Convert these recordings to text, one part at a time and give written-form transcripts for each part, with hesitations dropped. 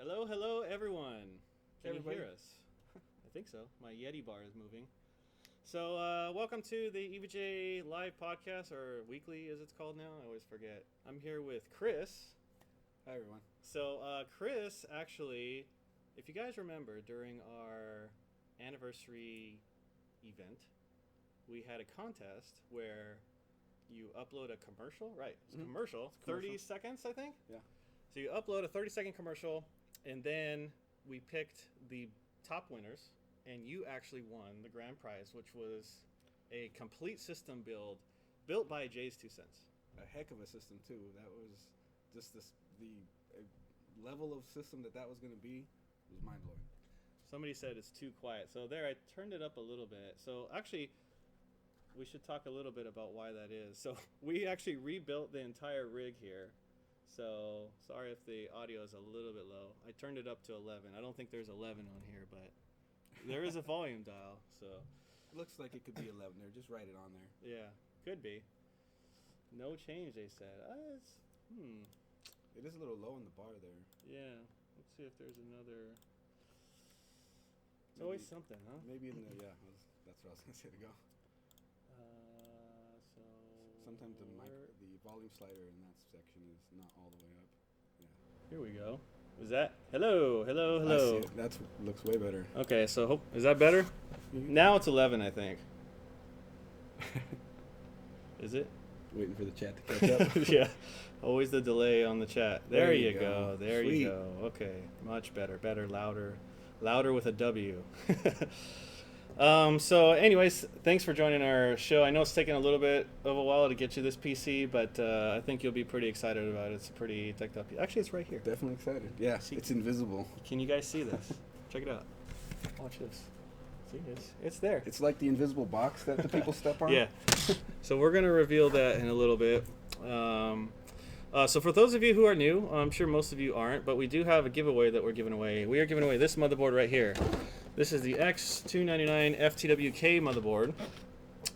Hello, hello, everyone. Can Everybody. you hear us? I think so. My Yeti bar is moving. So, welcome to the EVGA live podcast, or weekly as it's called now. I always forget. I'm here with Chris. Hi, everyone. So, Chris, actually, if you guys remember, during our anniversary event, we had a contest where you upload a commercial, right? It's a commercial, It's a commercial. 30 seconds, I think? Yeah. So you upload a 30-second commercial, and then we picked the top winners, and you actually won the grand prize, which was a complete system built by Jay's 2 cents. A heck of a system, too. That was just the level of system that was going to be was mind-blowing. Somebody said it's too quiet. So there, I turned it up a little bit. So actually, we should talk a little bit about why that is. So we actually rebuilt the entire rig here. So sorry if the audio is a little bit low. I turned it up to 11. I don't think there's 11 on here, but there is a volume dial. So It looks like it could be 11 there. Just write it on there. yeah, could be. No change, they said. It is a little low on the bar there. Yeah. Let's see if there's another. It's always something, huh? Maybe in the, that's what I was going to say to go. So Sometimes the volume slider in that section is not all the way up. Yeah. here we go. Is that hello? I see it. That looks way better. Okay, so is that better? Now it's 11, I think. Is it? Waiting for the chat to catch up. Yeah. Always the delay on the chat. There you go. go. There Sweet. you go. Okay. Much better. Better, louder. Louder with a W. So anyways, thanks for joining our show. I know it's taken a little bit of a while to get you this PC, but I think you'll be pretty excited about it. It's pretty decked up. Actually, it's right here. Definitely excited. Yeah, See- it's invisible. Can you guys see this? Check it out. Watch this. See, it's there. It's like the invisible box that the people step on. Yeah. So we're going to reveal that in a little bit. So for those of you who are new, I'm sure most of you aren't, but we do have a giveaway that we're giving away. We are giving away this motherboard right here. This is the X299 FTWK motherboard.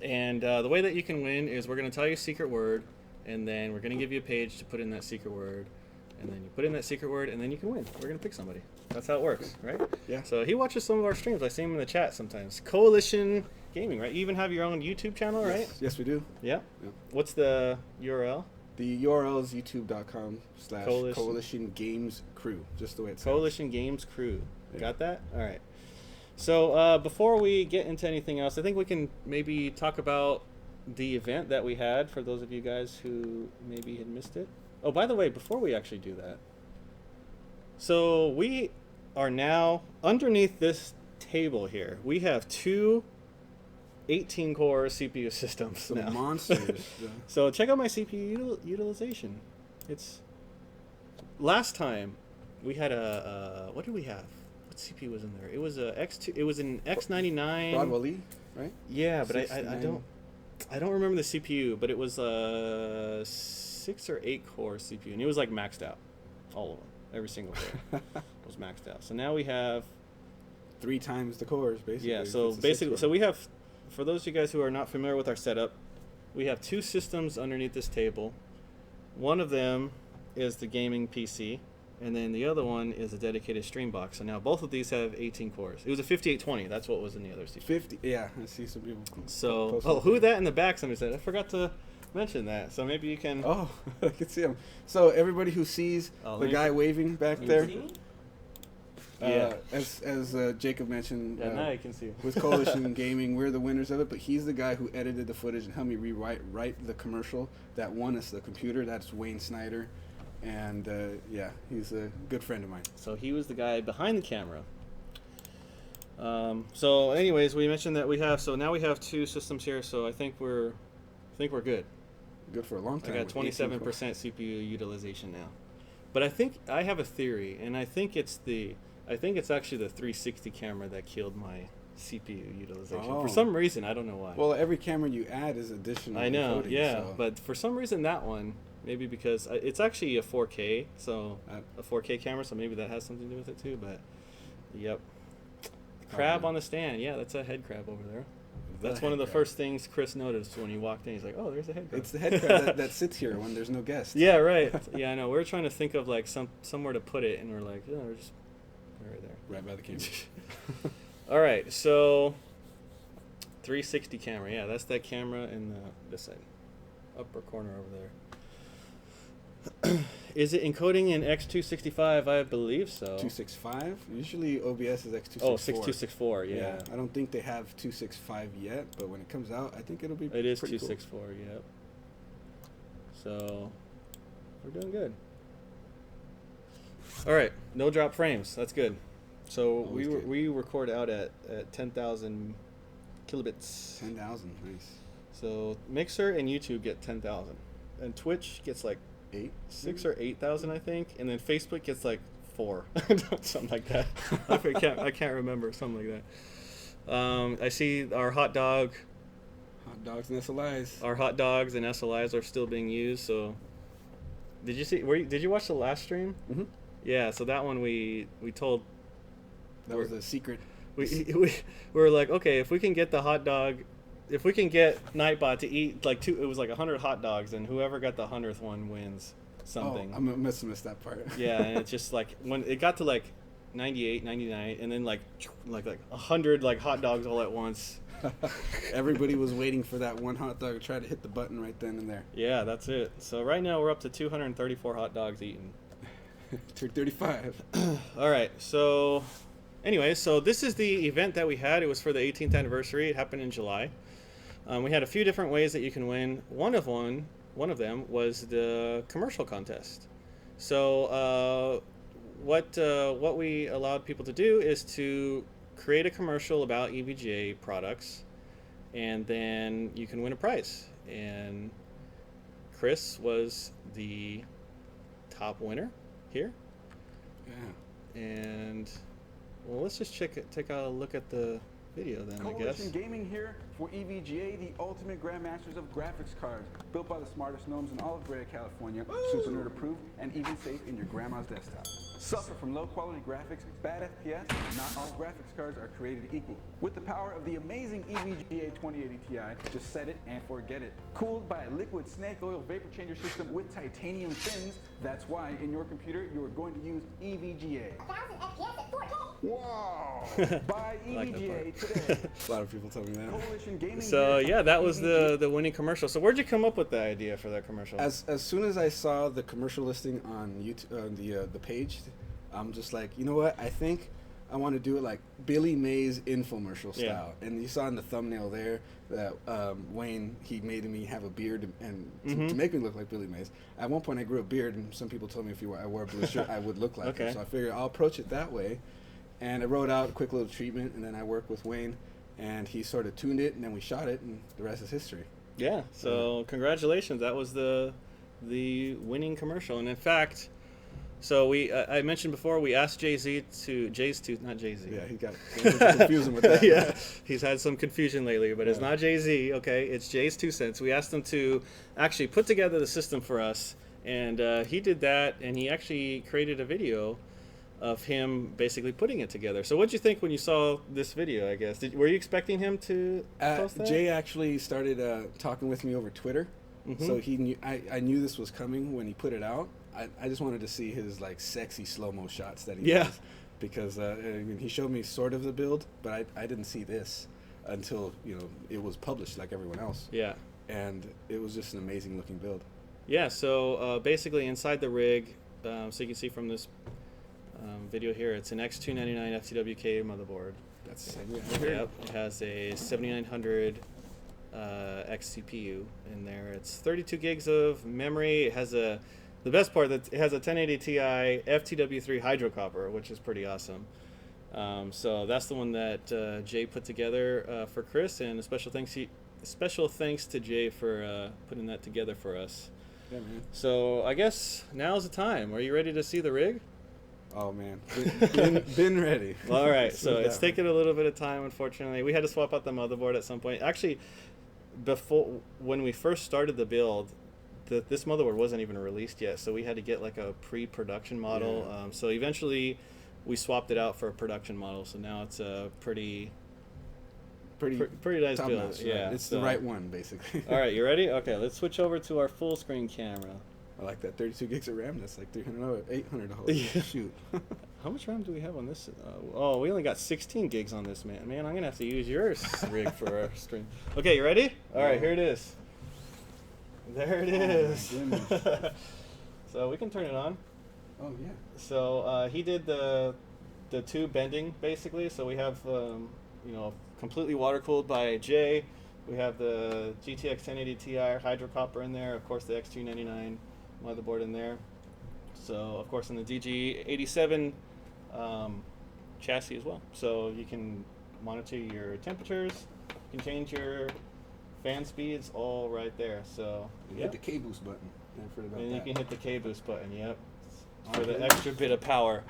And the way that you can win is we're going to tell you a secret word, and then we're going to give you a page to put in that secret word. And then you put in that secret word, and then you can win. We're going to pick somebody. That's how it works, right? Yeah. So he watches some of our streams. I see him in the chat sometimes. Coalition Gaming, right? You even have your own YouTube channel, right? Yes, we do. Yeah. Yeah. What's the URL? The URL is youtube.com/Coalition Coalition. Games Crew, just the way it says. Coalition Games Crew. Yeah. Got that? All right. So before we get into anything else, I think we can maybe talk about the event that we had for those of you guys who maybe had missed it. Oh, by the way, before we actually do that, so we are now underneath this table here. We have two 18-core CPU systems Some now. monsters. So check out my CPU utilization. It's last time we had a what did we have? What CPU was in there? It was a X2. It was an X99. Broadwell E, right? Yeah, but I 69. don't remember the CPU, but it was a 6 or 8 core CPU, and it was like maxed out, all of them, every single core was maxed out. So now we have 3 times the cores, basically. yeah. if So it's a basically, 6 so core. we have, for those of you guys who are not familiar with our setup, we have 2 systems underneath this table. One of them is the gaming PC, and then the other one is a dedicated stream box. So now both of these have 18 cores. It was a 5820. That's what was in the other CPU. 50. Yeah, I see some people. So, post oh, it. who that in the back? Somebody said. I forgot to mention that. So maybe you can. Oh, I can see him. So everybody who sees Oh, the let me- guy waving back Can you there, see me? Yeah. as Jacob mentioned, Yeah, now you can see. with Coalition Gaming, we're the winners of it. But he's the guy who edited the footage and helped me write the commercial that won us the computer. That's Wayne Snyder, and yeah, he's a good friend of mine. So he was the guy behind the camera. So, anyways, we mentioned that we have. So now we have 2 systems here. So I think we're good. Good for a long I time. got with 18 27% cores. CPU utilization now. But I think I have a theory, and I think it's actually the 360 camera that killed my CPU utilization. Oh. For some reason, I don't know why. Well, every camera you add is additional. I know, encoding, yeah, so- but for some reason that one, maybe because it's actually a 4K, so a 4K camera, so maybe that has something to do with it too. But, yep, crab on the stand, yeah, that's a head crab over there. That's one of the first things Chris noticed when he walked in. He's like, "Oh, there's a head crab." It's the head crab that sits here when there's no guests. Yeah, right. Yeah, I know. We're trying to think of like somewhere to put it, and we're like, "Yeah, we're just right there." Right by the camera. All right, so 360 camera. Yeah, that's that camera in this side, upper corner over there. Is it encoding in X265? I believe so. 265. Usually OBS is X264. Oh, 6264. Yeah. I don't think they have 265 yet, but when it comes out, I think it'll be. It is pretty 264. Cool. Yep. So we're doing good. All right, no drop frames. That's good. So we record out at 10,000 kilobits. 10,000, nice. So Mixer and YouTube get 10,000, and Twitch gets like 6 or 8,000, I think, and then Facebook gets like 4, something like that. I can't remember, something like that. I see our hot dogs and SLIs. Our hot dogs and SLIs are still being used. So, did you see? Did you watch the last stream? Mm-hmm. Yeah. So that one we told. That was a secret. We were like, okay, if we can get the hot dog. If we can get Nightbot to eat like it was like 100 hot dogs, and whoever got the 100th one wins something. Oh, I must have missed that part. Yeah, and it's just like when it got to like 98, 99, and then like 100 like hot dogs all at once. Everybody was waiting for that one hot dog to try to hit the button right then and there. Yeah, that's it. So right now we're up to 234 hot dogs eaten. TORQ 35. All right, so anyway, so this is the event that we had. It was for the 18th anniversary. It happened in July. We had a few different ways that you can win. One of them was the commercial contest. So what we allowed people to do is to create a commercial about EVGA products, and then you can win a prize. And Chris was the top winner here. Yeah. And well, let's just take a look at the video then, I guess. Coalition Gaming here for EVGA, the ultimate grandmasters of graphics cards, built by the smartest gnomes in all of Greater California, super nerd approved, and even safe in your grandma's desktop. Suffer from low quality graphics, bad FPS, not all graphics cards are created equal. With the power of the amazing EVGA 2080 Ti, just set it and forget it. Cooled by a liquid snake oil vapor changer system with titanium fins, that's why in your computer you are going to use EVGA. 1,000 FPS at 4K. Wow! Buy EVGA today. A lot of people tell me that. Coalition Gaming. So yeah, that was the winning commercial. So where'd you come up with the idea for that commercial? As soon as I saw the commercial listing on YouTube, the page, I'm just like, you know what? I think I want to do it like Billy Mays infomercial style. Yeah. And you saw in the thumbnail there that Wayne, he made me have a beard and to make me look like Billy Mays. At one point, I grew a beard, and some people told me if I wore a blue shirt, I would look like him. So I figured I'll approach it that way. And I wrote out a quick little treatment, and then I worked with Wayne, and he sort of tuned it, and then we shot it, and the rest is history. Yeah. So congratulations, that was the winning commercial. And in fact, so I mentioned before, we asked not Jay-Z. Yeah, he got confusing with that. Yeah, he's had some confusion lately, but it's not Jay-Z. Okay, it's Jay's 2 cents. We asked him to actually put together the system for us, and he did that, and he actually created a video of him basically putting it together. So what'd you think when you saw this video, I guess? Were you expecting him to post that? Jay actually started talking with me over Twitter, so he knew I knew this was coming when he put it out. I just wanted to see his like sexy slow-mo shots that he does, because I mean, he showed me sort of the build, but I didn't see this until it was published like everyone else. Yeah. And it was just an amazing looking build. Yeah, so basically inside the rig, so you can see from this video here, it's an X299 FTWK motherboard. That's the same. Yep, it has a 7900 X CPU in there. It's 32 gigs of memory. It has the best part, that it has a 1080 Ti FTW3 hydro copper, which is pretty awesome. So that's the one that Jay put together for Chris, and a special thanks to Jay for putting that together for us. Yeah, man. So I guess now's the time. Are you ready to see the rig? Oh man, been ready. All right, so it's taken a little bit of time, unfortunately. We had to swap out the motherboard at some point. Actually, when we first started the build, this motherboard wasn't even released yet, so we had to get like a pre-production model. Yeah. So eventually, we swapped it out for a production model. So now it's a pretty pretty nice top build. notch, Yeah, right? It's the right one, basically. All right, you ready? Okay, let's switch over to our full screen camera. I like that 32 gigs of RAM. That's like $300, $800. Yeah. Shoot. How much RAM do we have on this? Oh, we only got 16 gigs on this, man. Man, I'm gonna have to use your rig for our stream. Okay, you ready? All right, here it is. There it is. Oh, my goodness. So we can turn it on. Oh yeah. So he did the tube bending basically. So we have completely water cooled by Jay. We have the GTX 1080 Ti hydrocopper in there. Of course, the X299 motherboard in there. So of course, in the DG87 chassis as well. So you can monitor your temperatures. You can change your fan speeds all right there. So you hit the K boost button. And you can hit the K boost button. Yep, for the extra bit of power.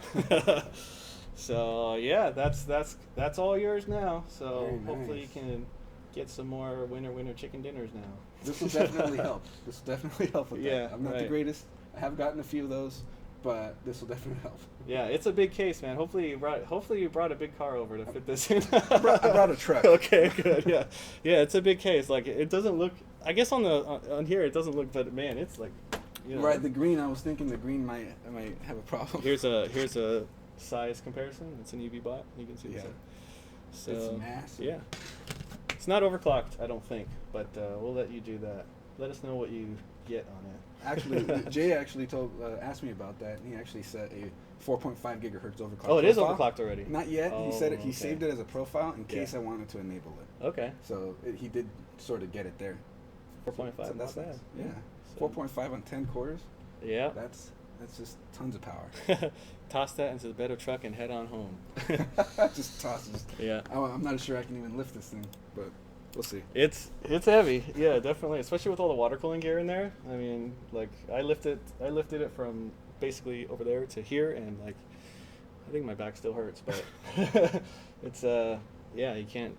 So yeah, that's all yours now. So Very hopefully nice. you can get some more winter chicken dinners now. This will definitely help. This will definitely help with Yeah, that. I'm not the right. greatest. I have gotten a few of those, but this will definitely help. Yeah, it's a big case, man. Hopefully you brought a big car over to fit this in. I brought a truck. Okay, good. Yeah, yeah, it's a big case. Like it doesn't look. I guess on here it doesn't look, but man, it's like. Right, the green. I was thinking the green might have a problem. Here's a size comparison. It's an EV bot. You can see. Yeah. So It's massive. yeah, it's not overclocked, I don't think, but we'll let you do that. Let us know what you get on it. Actually, Jay actually asked me about that, and he actually set a 4.5 gigahertz overclock. Oh, it is profile. overclocked already. Not yet. Oh, He said it. He okay. saved it as a profile in case I wanted to enable it. Okay. So he did sort of get it there. 4.5. So Not that's bad. nice. Yeah. Yeah. 4.5 on 10 cores. Yeah. That's just tons of power. Toss that into the bed of truck and head on home. Just toss it. Yeah. I'm not sure I can even lift this thing, but we'll see. It's heavy. Yeah, definitely. Especially with all the water cooling gear in there. I mean, like I lifted it from basically over there to here, and like I think my back still hurts, but it's yeah, you can't.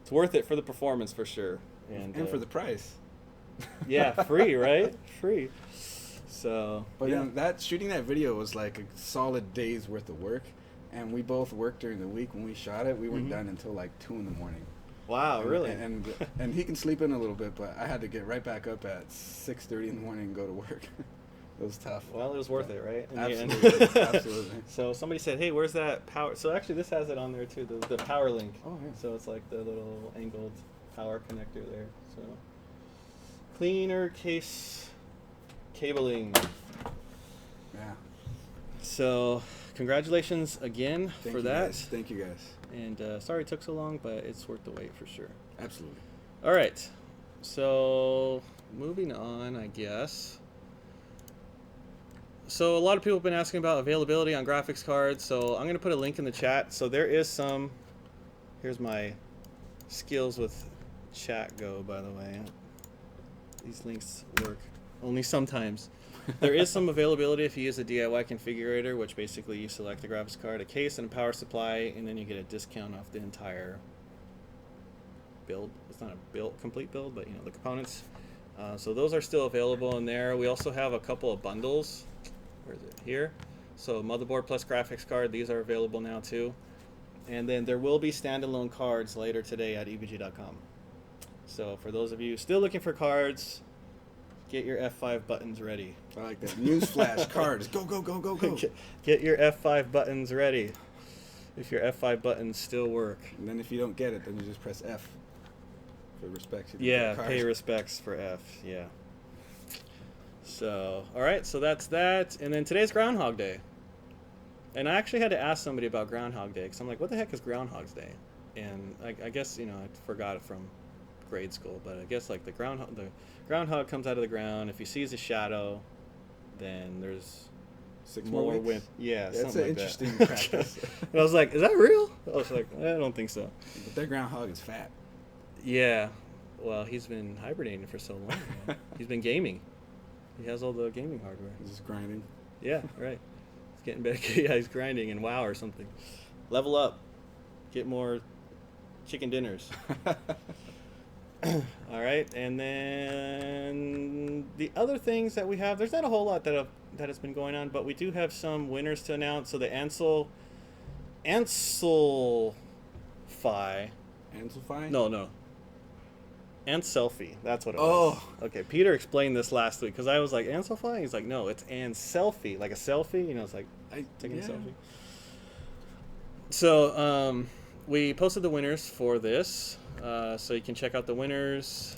It's worth it for the performance for sure, and for the price. Yeah, free, right? Free. So, But yeah. shooting that video was like a solid day's worth of work, and we both worked during the week. When we shot it, we weren't done until like 2 in the morning. Wow, And- really? And he can sleep in a little bit, but I had to get right back up at 6:30 in the morning and go to work. It was tough. Well, it was worth it, right? In the end. Absolutely, absolutely. So somebody said, "Hey, where's that power?" So actually, this has it on there too, the power link. Oh yeah. So it's like the little angled power connector there. So cleaner case cabling. Yeah. So congratulations again Thank for you that. Guys. Thank you guys. And sorry it took so long, but it's worth the wait for sure. Absolutely. All right. So moving on, I guess. So a lot of people have been asking about availability on graphics cards. So I'm going to put a link in the chat. So there is some. Here's my skills with chat go, by the way. These links work only sometimes. There is some availability if you use a DIY configurator, which basically you select the graphics card, a case, and a power supply, and then you get a discount off the entire build. It's not a complete build, but the components. So those are still available in there. We also have a couple of bundles. Where is it? Here. So motherboard plus graphics card. These are available now too. And then there will be standalone cards later today at EVGA.com. So for those of you still looking for cards, get your F5 buttons ready. I like that. Newsflash, cards. Go, go, go, go, go. Get your F5 buttons ready. If your F5 buttons still work. And then if you don't get it, then you just press F for respect. To the Yeah, cards. pay respects for F. Yeah. So, all right, so that's that. And then today's Groundhog Day. And I actually had to ask somebody about Groundhog Day because I'm like, what the heck is Groundhog's Day? And I guess, I forgot it from grade school, but I guess like the groundhog comes out of the ground. If he sees a shadow, then there's 6 more weeks. wind. Yeah, That's something an like interesting that. practice. And I was like, is that real? I was like, I don't think so. But their groundhog is fat. Yeah. Well, he's been hibernating for so long. Man. He's been gaming. He has all the gaming hardware. He's just grinding. Yeah, right. He's getting better. Yeah, he's grinding in WoW or something. Level up. Get more chicken dinners. All right, and then the other things that we have, there's not a whole lot that has been going on, but we do have some winners to announce. So the Ansel Fi Anselfi? No. And selfie. That's what it Oh. was. Okay, Peter explained this last week because I was like, Anselfi? He's like, no, it's and selfie. Like a selfie. You know, it's like taking a selfie. So we posted the winners for this. So you can check out the winners.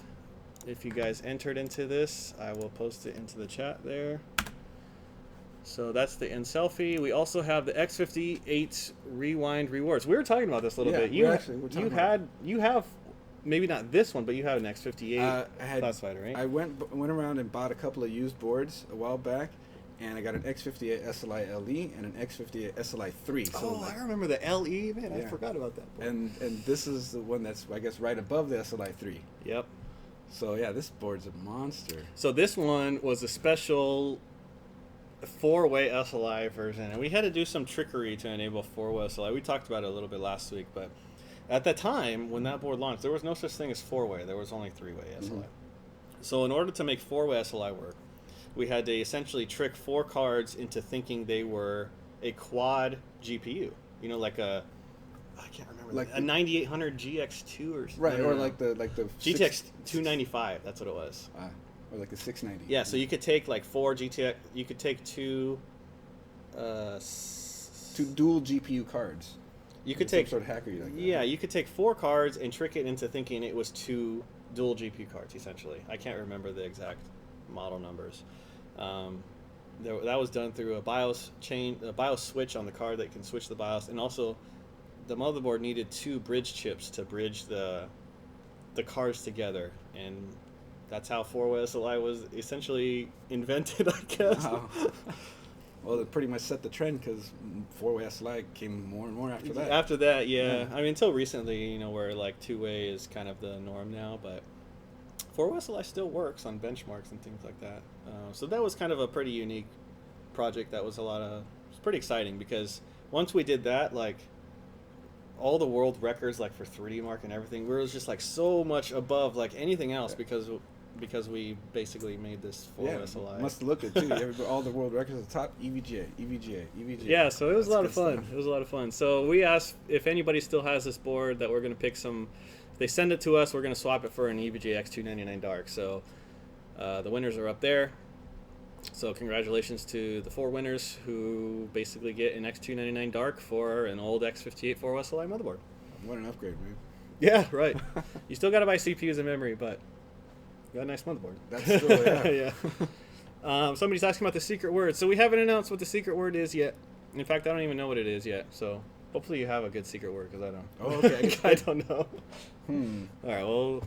If you guys entered into this, I will post it into the chat there. So that's the end selfie. We also have the X58 Rewind rewards. We were talking about this a little bit. You have maybe not this one, but you have an X58 classified, right? I went around and bought a couple of used boards a while back, and I got an X58 SLI LE and an X58 SLI 3. So I remember the LE, man. Yeah. I forgot about that board. And this is the one that's, I guess, right above the SLI 3. Yep. So yeah, this board's a monster. So this one was a special 4-way SLI version, and we had to do some trickery to enable 4-way SLI. We talked about it a little bit last week, but at that time when that board launched, there was no such thing as 4-way. There was only 3-way SLI. Mm-hmm. So in order to make 4-way SLI work, we had to essentially trick 4 cards into thinking they were a quad GPU. You know, like I can't remember, like a 9800 GX2 or something. Right, or like the GTX 295. That's what it was. Or like the 690. Yeah, so you could take like 4 GTX. You could take two dual GPU cards. You could take some sort of hacker like that. Yeah, you could take 4 cards and trick it into thinking it was 2 dual GPU cards. Essentially, I can't remember the exact model numbers. That was done through a BIOS switch on the card that can switch the BIOS, and also the motherboard needed 2 bridge chips to bridge the cards together, and that's how 4-way SLI was essentially invented, I guess. Wow. Well, it pretty much set the trend because 4-way SLI came more and more after that. After that, yeah. I mean, until recently, where like 2-way is kind of the norm now, but 4-way SLI still works on benchmarks and things like that. So that was kind of a pretty unique project. That was it's pretty exciting because once we did that, like all the world records, like for 3D Mark and everything, we were just like so much above like anything else because we basically made this 4-way SLI. Must look at too. All the world records at the top. EVGA. Yeah, so it was a lot of fun. It was a lot of fun. So we asked if anybody still has this board that we're going to pick some. If they send it to us, we're going to swap it for an EVGA X299 Dark. So the winners are up there. So congratulations to the 4 winners who basically get an X299 Dark for an old X58 4-way SLI motherboard. What an upgrade, man. Yeah, right. You still got to buy CPUs and memory, but you got a nice motherboard. That's still, yeah. Somebody's asking about the secret word. So we haven't announced what the secret word is yet. In fact, I don't even know what it is yet. So hopefully you have a good secret word because I don't. Oh, okay. I don't know. All right, well,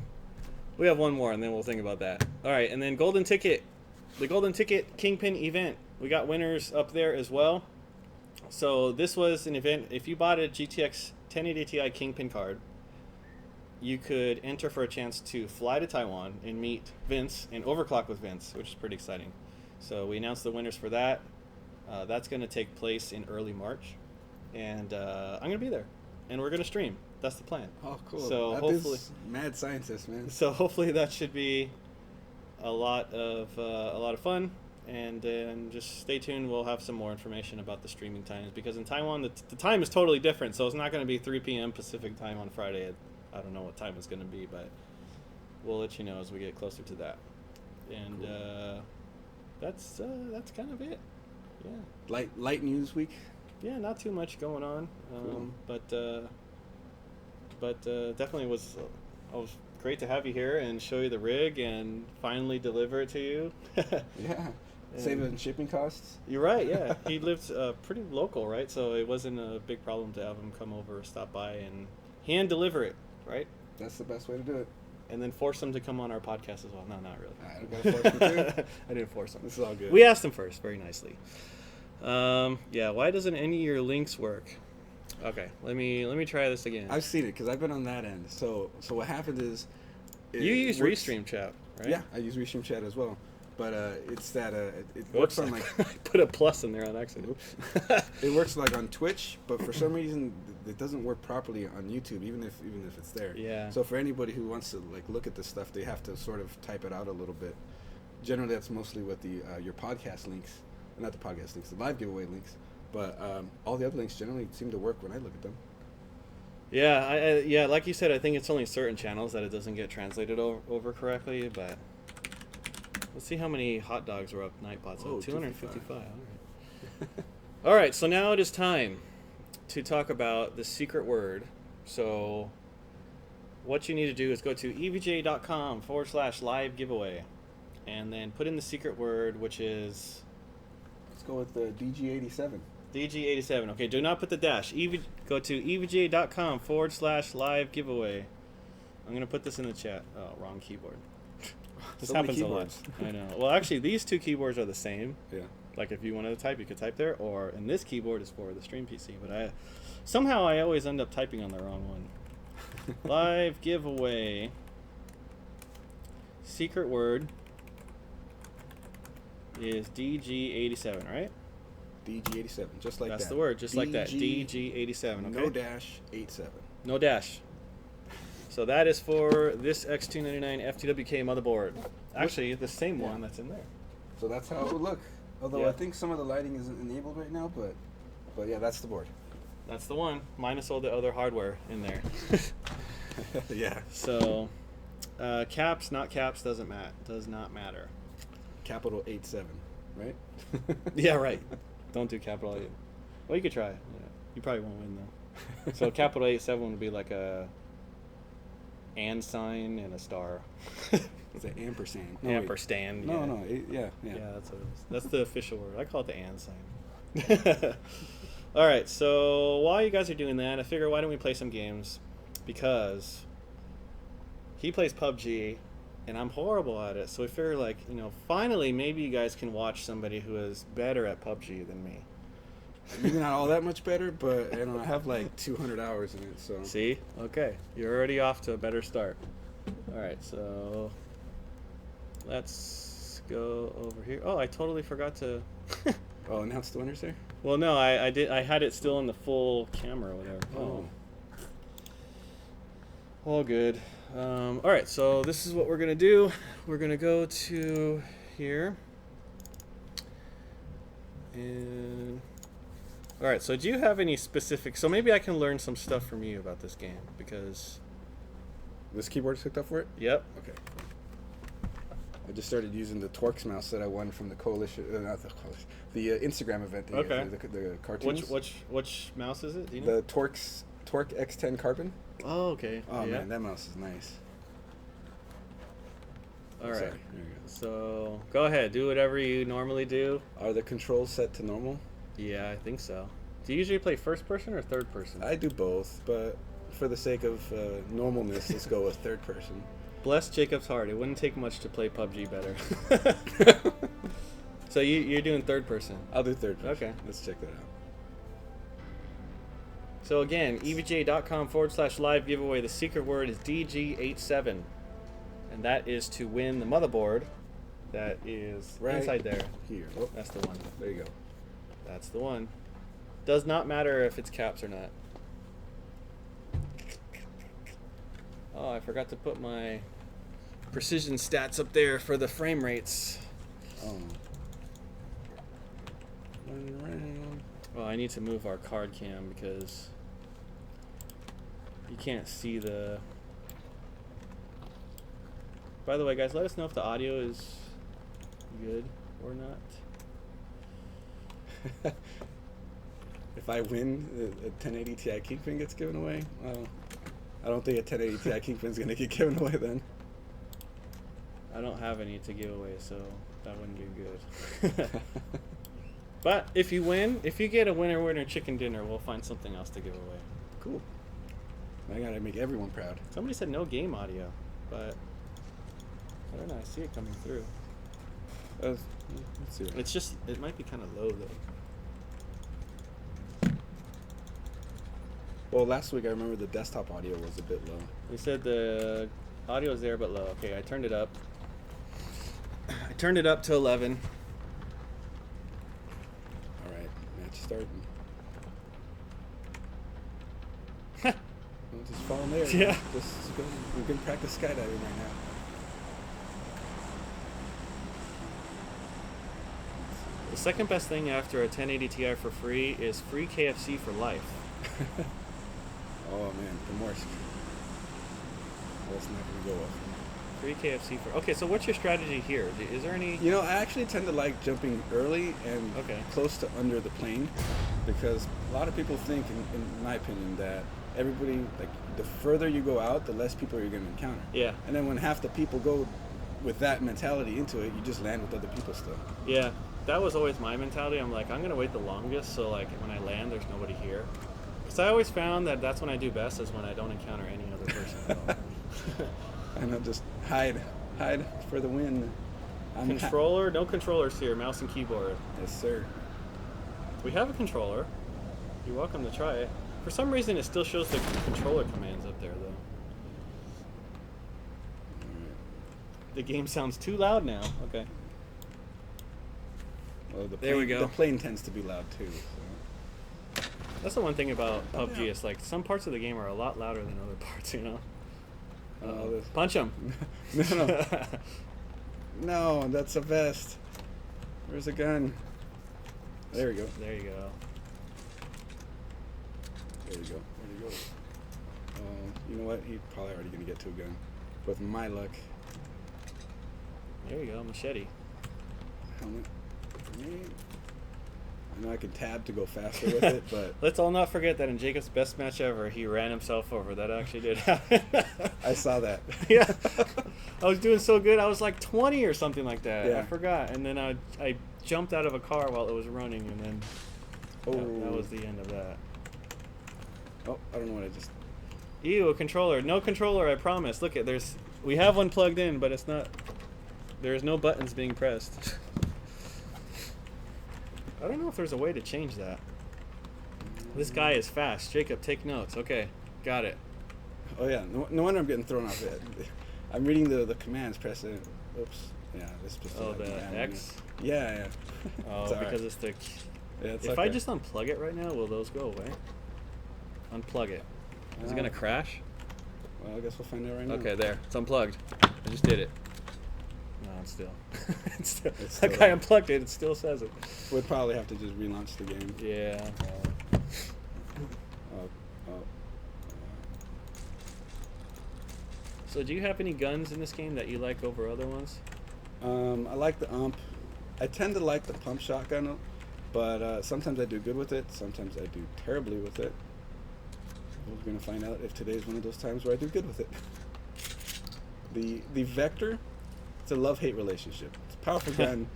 we have one more and then we'll think about that. All right, and then Golden Ticket. The Golden Ticket Kingpin event. We got winners up there as well. So this was an event. If you bought a GTX 1080 Ti Kingpin card, you could enter for a chance to fly to Taiwan and meet Vince and overclock with Vince, which is pretty exciting. So we announced the winners for that. That's going to take place in early March. And I'm going to be there. And we're going to stream. That's the plan. Oh, cool. So that hopefully, is mad scientist, man. So hopefully that should be a lot of fun, and then just stay tuned. We'll have some more information about the streaming times because in Taiwan the time is totally different, so it's not going to be 3 p.m. Pacific time on Friday. I don't know what time it's going to be, but we'll let you know as we get closer to that. And cool. That's kind of it. Yeah. Light news week. Yeah, not too much going on, cool. but definitely was great to have you here and show you the rig and finally deliver it to you. Yeah. Save on shipping costs. You're right, yeah. He lives pretty local, right? So it wasn't a big problem to have him come over, stop by, and hand deliver it, right? That's the best way to do it. And then force him to come on our podcast as well. No, not really. I didn't force him too. I didn't force him. This is all good. We asked him first, very nicely. Yeah, why doesn't any of your links work? Okay, let me try this again. I've seen it because I've been on that end. So what happened is, you use Restream Chat, right? Yeah, I use Restream Chat as well. But it's that it works on like put a plus in there on accident. It works like on Twitch, but for some reason it doesn't work properly on YouTube, even if it's there. Yeah. So for anybody who wants to like look at this stuff, they have to sort of type it out a little bit. Generally, that's mostly with the your podcast links, not the podcast links, the live giveaway links. But all the other links generally seem to work when I look at them. Yeah, yeah, like you said, I think it's only certain channels that it doesn't get translated over correctly, but let's see how many hot dogs were up Nightbot. Oh, 255. All right. All right, so now it is time to talk about the secret word. So what you need to do is go to evga.com/live giveaway and then put in the secret word, which is... Let's go with the DG87. DG87. Okay, do not put the dash. Go to evga.com/live giveaway. I'm going to put this in the chat. Oh, wrong keyboard. This So happens many a lot. keyboards. I know. Well, actually, these two keyboards are the same. Yeah. Like, if you wanted to type, you could type there. Or, and this keyboard is for the stream PC. But somehow I always end up typing on the wrong one. Live giveaway. Secret word is DG87, right? DG87, just like that. That's the word, just like that. DG87, okay? No dash 87. No dash. So that is for this X299 FTWK motherboard. Actually, the same one that's in there. So that's how it would look. Although Yeah. I think some of the lighting isn't enabled right now, but yeah, that's the board. That's the one, minus all the other hardware in there. Yeah. So, caps, not caps, does not matter. Capital 87, right? Yeah, right. Don't do capital A. Well, you could try. Yeah. You probably won't win though. So capital 87 would be like a and sign and a star. It's an ampersand. No, Ampersand. No, yeah. no, yeah. Yeah, that's what it is. That's the official word. I call it the and sign. All right, so while you guys are doing that, I figure why don't we play some games? Because he plays PUBG, and I'm horrible at it. So I figure, like, you know, finally maybe you guys can watch somebody who is better at PUBG than me. Maybe not all that much better, but you know, I have like 200 hours in it. So See? Okay, you're already off to a better start. All right, so let's go over here. Oh, I totally forgot to. Oh, announce the winners there? Well, no, I did. I had it still in the full camera or whatever. Oh. All good. All right, so this is what we're gonna do. We're gonna go to here. And all right, so do you have any specific? So maybe I can learn some stuff from you about this game because. This keyboard is hooked up for it? Yep. Okay. I just started using the TORQ mouse that I won from the coalition, not the coalition, the Instagram event. Okay. The cartoons. Which mouse is it? Do you know? The TORQ X10 Carbon. Oh, okay. Oh yeah. man, that mouse is nice. All right. Sorry. There you go. So go ahead, do whatever you normally do. Are the controls set to normal? Yeah, I think so. Do you usually play first person or third person? I do both, but for the sake of normalness, let's go with third person. Bless Jacob's heart. It wouldn't take much to play PUBG better. So you're doing third person. I'll do third person. Okay. Let's check that out. So again, evga.com/live giveaway. The secret word is DG87. And that is to win the motherboard that is Right inside there. Here. Oh, That's the one. there you go. That's the one. Does not matter if it's caps or not. Oh, I forgot to put my precision stats up there for the frame rates. Run around. Well, I need to move our card cam because you can't see the... By the way, guys, let us know if the audio is good or not. If I win, a 1080 Ti Kingpin gets given away. Well, I don't think a 1080 Ti Kingpin is gonna get given away then. I don't have any to give away, so that wouldn't be good. But if you win, if you get a winner chicken dinner, we'll find something else to give away. Cool. I gotta make everyone proud. Somebody said no game audio, but I don't know. I see it coming through. Let's see. It's just, it might be kind of low though. Well, last week I remember the desktop audio was a bit low. They said the audio is there but low. Okay, I turned it up. I turned it up to 11. All right, match starting. We'll just fall in there. Yeah. Just go. I'm gonna practice skydiving right now. The second best thing after a 1080 Ti for free is free KFC for life. Oh man, the Morsk. That's not gonna go off. 3 KFC for. Okay, so what's your strategy here? Is there any? You know, I actually tend to like jumping early and close to under the plane, because a lot of people think, in my opinion, that everybody, like, the further you go out, the less people you're going to encounter. Yeah. And then when half the people go with that mentality into it, you just land with other people still. Yeah, that was always my mentality. I'm like, I'm going to wait the longest, so like when I land, there's nobody here. Because I always found that that's when I do best, is when I don't encounter any other person at all. And I'll just hide for the win. Controller? No controllers here. Mouse and keyboard. Yes, sir. We have a controller. You're welcome to try it. For some reason, it still shows the controller commands up there, though. The game sounds too loud now. Okay. Well, there we go. The plane tends to be loud, too. So. That's the one thing about PUBG. It's like some parts of the game are a lot louder than other parts, you know? Punch him. No. No, that's a vest. Where's the gun? There we go. There you go. There you go. There you go. You know what? He's probably already going to get to a gun. With my luck. There you go. Machete. Helmet. Grenade. I know I can tab to go faster with it, but... Let's all not forget that in Jacob's best match ever, he ran himself over. That actually did happen. I saw that. Yeah. I was doing so good. I was like 20 or something like that. Yeah. I forgot. And then I jumped out of a car while it was running, and then that was the end of that. Oh, I don't know what I just... Ew, a controller. No controller, I promise. Look, we have one plugged in, but it's not... There's no buttons being pressed. I don't know if there's a way to change that. This guy is fast. Jacob, take notes. Okay, got it. Oh yeah, no wonder I'm getting thrown off it. I'm reading the commands, pressing. Oops. Yeah, this just. Oh, the X. Yeah. Oh, it's because it's the. Yeah, it's if I just unplug it right now, will those go away? Unplug it. Is it gonna crash? Well, I guess we'll find out right now. Okay, there. It's unplugged. I just did it. No, it's still. it's still still like I unplugged it. It still says it. We'd probably have to just relaunch the game. Yeah. So do you have any guns in this game that you like over other ones? I like the ump. I tend to like the pump shotgun, but sometimes I do good with it. Sometimes I do terribly with it. We're gonna find out if today's one of those times where I do good with it. The Vector, it's a love-hate relationship. It's a powerful gun,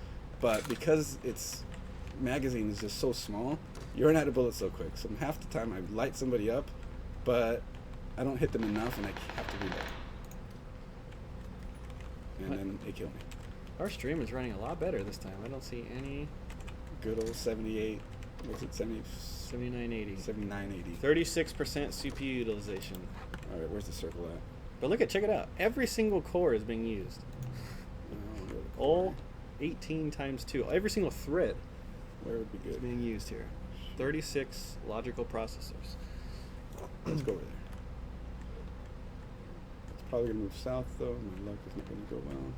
but because its magazine is just so small, you run out of bullets so quick. So half the time I light somebody up, but I don't hit them enough, and I have to reload. And then they kill me. Our stream is running a lot better this time. I don't see any. Good old 78. What's it? 7980. 7980. 36% CPU utilization. All right, where's the circle at? But check it out. Every single core is being used. All 18 times 2. Every single thread. Where would be good? Is being used here. 36 logical processors. Let's go over there. It's probably gonna move south though. My luck is not gonna go well.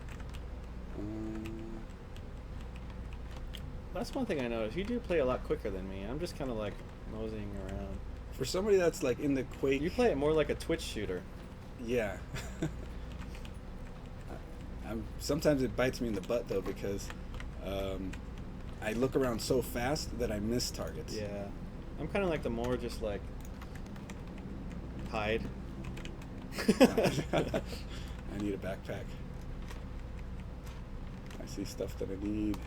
That's one thing I noticed. You do play a lot quicker than me. I'm just kind of like moseying around. For somebody that's like in the Quake, you play it more like a Twitch shooter. Yeah. Sometimes it bites me in the butt though, because I look around so fast that I miss targets. Yeah. I'm kind of like the more just like hide. I need a backpack. I see stuff that I need.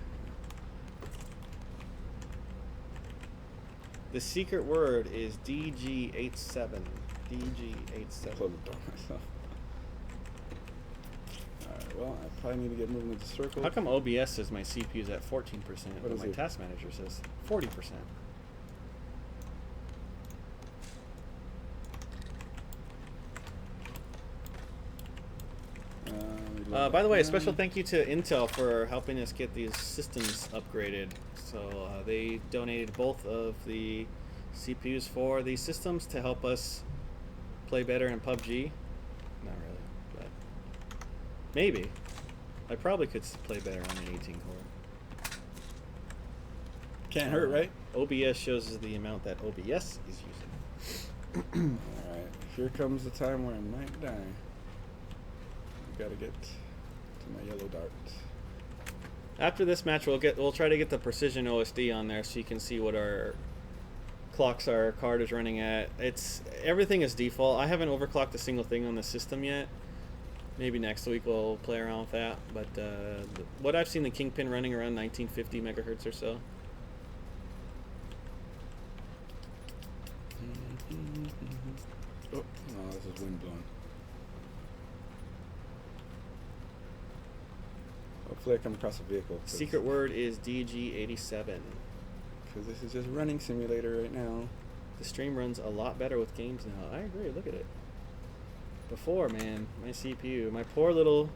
The secret word is DG87. DG87. Close the door myself. Alright, well, I probably need to get moving with the circle. How come OBS says my CPU is at 14%, but my it? task manager says 40%? By the way, a special thank you to Intel for helping us get these systems upgraded. So they donated both of the CPUs for these systems to help us play better in PUBG. Not really, but maybe. I probably could play better on the 18 core. Can't hurt, right? OBS shows us the amount that OBS is using. Alright. Here comes the time where I might die. We gotta get to my yellow dart. After this match, we'll try to get the precision OSD on there so you can see what our clocks our card is running at. Everything is default. I haven't overclocked a single thing on the system yet. Maybe next week we'll play around with that. But what I've seen the Kingpin running around 1950 megahertz or so. Oh, no, this is wind blowing. Hopefully I come across a vehicle. Secret word is DG87. Because this is just running simulator right now. The stream runs a lot better with games now. I agree, look at it. Before, man, my CPU, my poor little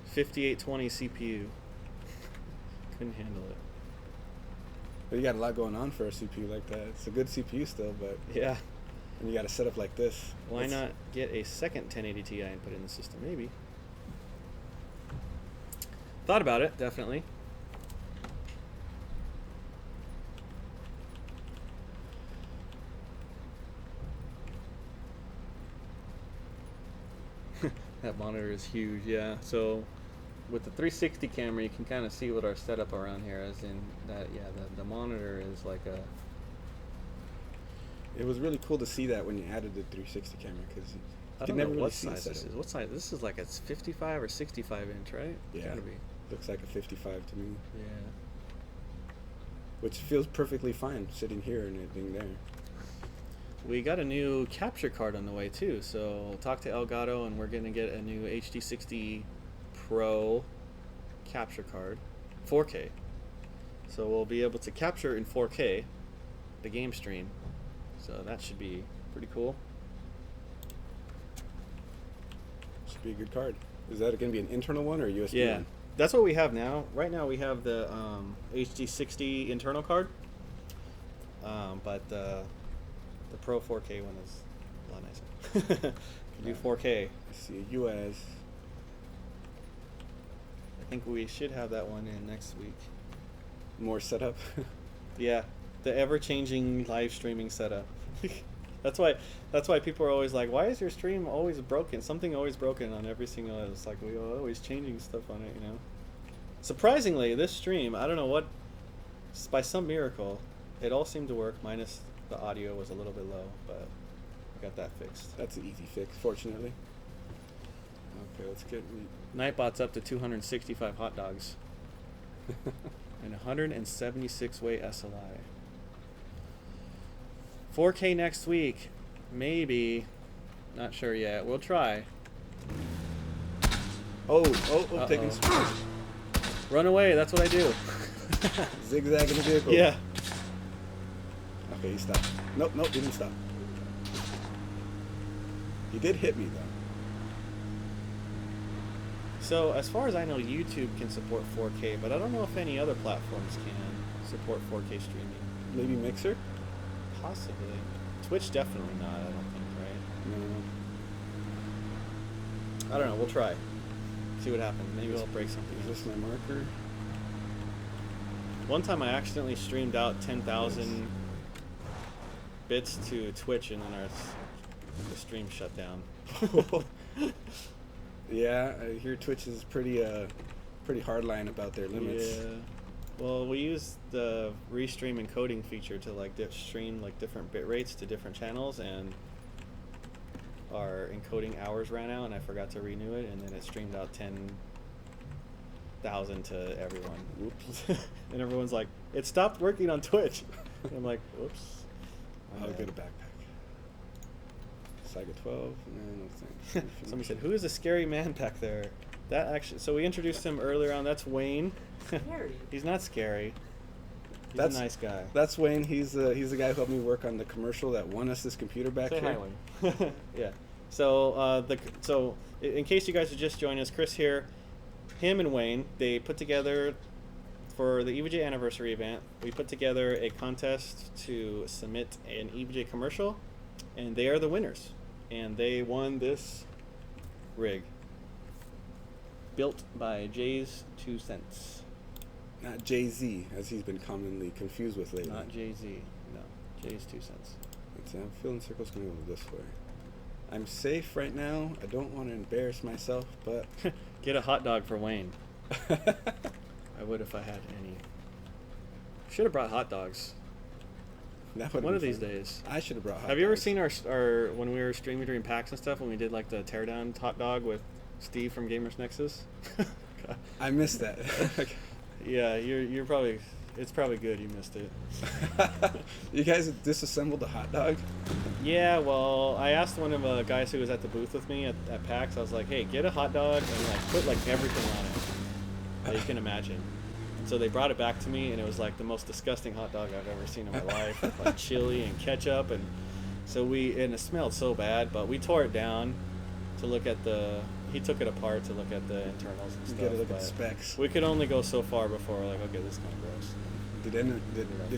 5820 CPU couldn't handle it. But you got a lot going on for a CPU like that. It's a good CPU still, but yeah. And you got a setup like this. Why not get a second 1080 Ti and put it in the system? Maybe. Thought about it, definitely. That monitor is huge, yeah. So with the 360 camera, you can kind of see what our setup around here is. In that, yeah, the monitor is like a. It was really cool to see that when you added the 360 camera, because I don't know what size this is. What size? This is like a 55 or 65 inch, right? Yeah. Gotta be. Looks like a 55 to me. Yeah. Which feels perfectly fine sitting here and it being there. We got a new capture card on the way too, so talk to Elgato and we're gonna get a new HD60 Pro capture card, 4K. So we'll be able to capture in 4K the game stream. So that should be pretty cool. Should be a good card. Is that going to be an internal one or a USB yeah, one? That's what we have now. Right now we have the HD60 internal card, but the Pro 4K one is a lot nicer. Can do 4K. I see a US. I think we should have that one in next week. More setup. Yeah, the ever-changing live streaming setup. That's why people are always like, why is your stream always broken? Something always broken on every single. It's like we are always changing stuff on it, you know. Surprisingly, this stream, I don't know what, by some miracle, it all seemed to work. Minus the audio was a little bit low, but we got that fixed. That's an easy fix, fortunately. Okay, let's get. Nightbot's up to 265 hot dogs. And 176 way SLI. 4K next week, maybe. Not sure yet. We'll try. Oh, taking speed. Run away. That's what I do. Zigzag in the vehicle. Yeah. Okay, he stopped. Nope, didn't stop. He did hit me though. So as far as I know, YouTube can support 4K, but I don't know if any other platforms can support 4K streaming. Maybe Mixer? Possibly. Twitch definitely not, I don't think, right? No. I don't know, we'll try. See what happens. Maybe we'll break something. Is this my marker? One time I accidentally streamed out 10,000 bits to Twitch and then the stream shut down. Yeah, I hear Twitch is pretty hardline about their limits. Yeah. Well, we use the restream encoding feature to like stream like different bit rates to different channels, and our encoding hours ran out, and I forgot to renew it, and then it streamed out 10,000 to everyone. Whoops! And everyone's like, "It stopped working on Twitch." And I'm like, "Whoops." I'll get a backpack. Saiga 12. No thanks. Somebody said, "Who is the scary man back there?" That actually. So we introduced him earlier on. That's Wayne. Scary. He's not scary. He's That's a nice guy. That's Wayne. He's the guy who helped me work on the commercial that won us this computer back Say here. hi, Wayne. Yeah. So in case you guys are just joining us, Chris here, him and Wayne, they put together for the EVGA anniversary event. We put together a contest to submit an EVGA commercial, and they are the winners. And they won this rig, built by Jay's 2 cents. Not Jay-Z, as he's been commonly confused with lately. Not Jay-Z, no. Jay's 2 cents. See, I'm feeling circle's gonna go this way. I'm safe right now. I don't want to embarrass myself, but get a hot dog for Wayne. I would if I had any. Should have brought hot dogs. One of these days. I should have brought hot dogs. Have you ever seen our when we were streaming during PAX and stuff, when we did like the teardown hot dog with Steve from Gamers Nexus? I missed that. Yeah, you're probably, it's probably good you missed it. You guys disassembled the hot dog? Yeah, well, I asked one of the guys who was at the booth with me at PAX, I was like, hey, get a hot dog and like put like everything on it that you can imagine. So they brought it back to me, and it was like the most disgusting hot dog I've ever seen in my life, with like chili and ketchup, and so and it smelled so bad. But we tore it down to look at he took it apart to look at the internals and stuff. Get a look at the specs. We could only go so far before we're like, okay, this is kind of gross. Did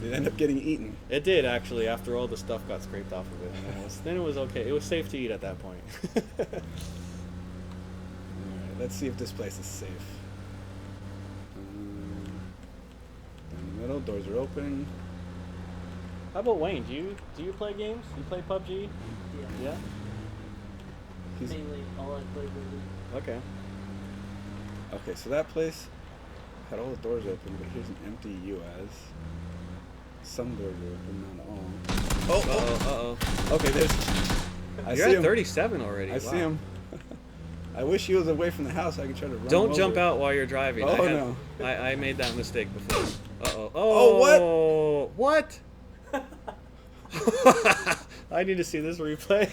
it end up getting eaten? It did actually. After all the stuff got scraped off of it, and then it was okay. It was safe to eat at that point. All right, let's see if this place is safe. Down the middle, doors are open. How about Wayne? Do you play games? You play PUBG? Yeah. Mainly all I play really. Okay. Okay, so that place had all the doors open, but here's an empty UAS. Some doors are open, not all. Uh-oh. Okay, there's. You're at 37 already. I see him. I wish he was away from the house. I could try to run. Don't him jump over. out while you're driving. Oh, no. I made that mistake before. Uh-oh. Oh, what? I need to see this replay.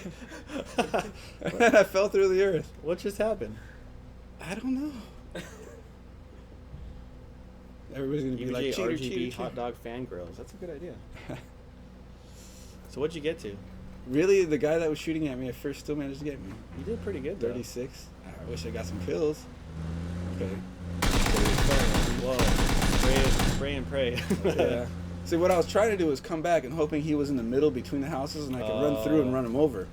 I fell through the earth. What just happened? I don't know. Everybody's gonna be like, EVGA cheater, RGB cheater, hot dog fan grills. That's a good idea. So what'd you get to? Really, the guy that was shooting at me at first still managed to get me. You did pretty good, though. 36. I wish I got some kills. Okay. Whoa. Spray and pray. Yeah. See, what I was trying to do was come back and hoping he was in the middle between the houses and I could run through and run him over.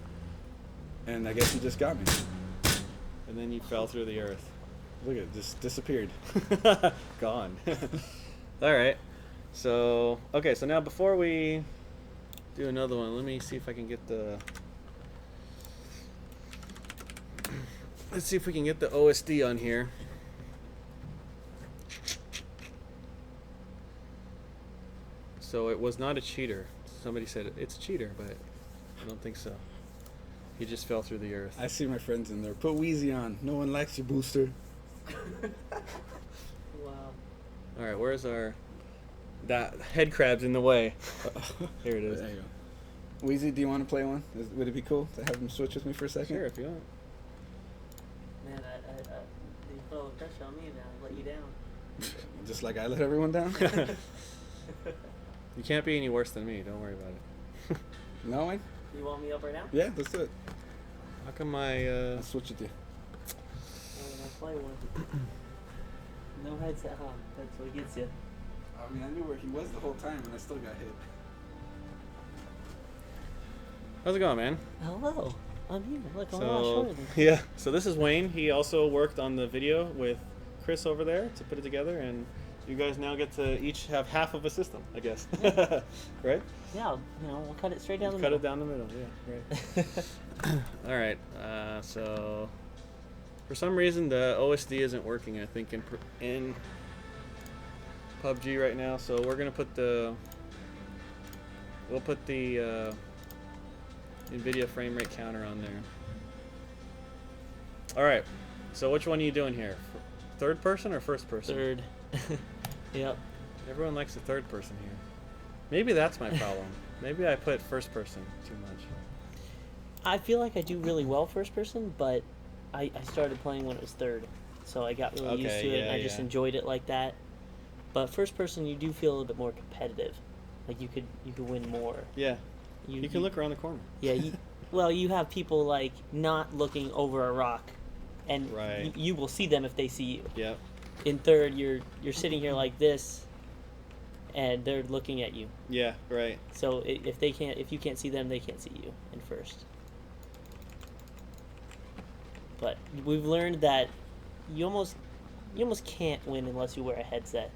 And I guess he just got me. And then you fell through the earth. Look at it, just disappeared. Gone. All right. So, okay, so now before we do another one, let me see if I can get the... Let's see if we can get the OSD on here. So it was not a cheater. Somebody said it's a cheater, but I don't think so. He just fell through the earth. I see my friends in there. Put Wheezy on. No one likes your booster. Wow. All right, where's our... That head crab's in the way. Here it is. There you go. Wheezy, do you want to play one? Would it be cool to have him switch with me for a second? Sure, if you want. Man, you put all the pressure on me and I let you down. Just like I let everyone down? You can't be any worse than me. Don't worry about it. No, Wayne? You want me up right now? Yeah, let's do it. How come my... I'll switch with you. I'll play one. No headset, huh? That's what gets you. I mean, I knew where he was the whole time and I still got hit. How's it going, man? Hello. I'm here. Look, I'm So, yeah. So this is Wayne. He also worked on the video with Chris over there to put it together, and you guys now get to each have half of a system, I guess. Yeah. Right? Yeah, we'll cut it straight down the Cut middle. it down the middle, yeah. Right. All right. So for some reason the OSD isn't working, I think, in PUBG right now. So we're gonna put the NVIDIA frame rate counter on there. All right. So which one are you doing here? Third person or first person? Third. Yep. Everyone likes the third person here. Maybe that's my problem. Maybe I put first person too much. I feel like I do really well first person, but I started playing when it was third. So I got really used to it, and I just enjoyed it like that. But first person, you do feel a little bit more competitive. Like you could win more. Yeah. You can look around the corner. Yeah. Well, you have people like not looking over a rock, and Right. you will see them if they see you. Yep. In third, you're sitting here like this, and they're looking at you. Yeah. Right. So if you can't see them, they can't see you in first. But we've learned that you almost can't win unless you wear a headset.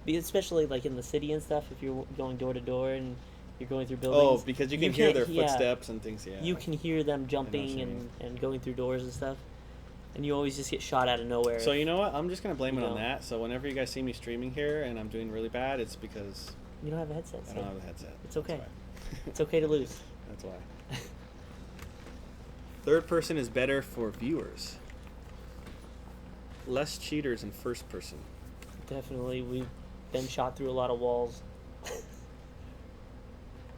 Especially like in the city and stuff, if you're going door to door and you're going through buildings. Oh, because you can hear their yeah, footsteps and things. Yeah. you can hear them jumping and going through doors and stuff, and you always just get shot out of nowhere. So you know what? I'm just gonna blame it on that. So whenever you guys see me streaming here and I'm doing really bad, it's because you don't have a headset. I don't have a headset. It's okay. It's okay to lose. That's why. Third person is better for viewers. Less cheaters in first person. Definitely, we've been shot through a lot of walls.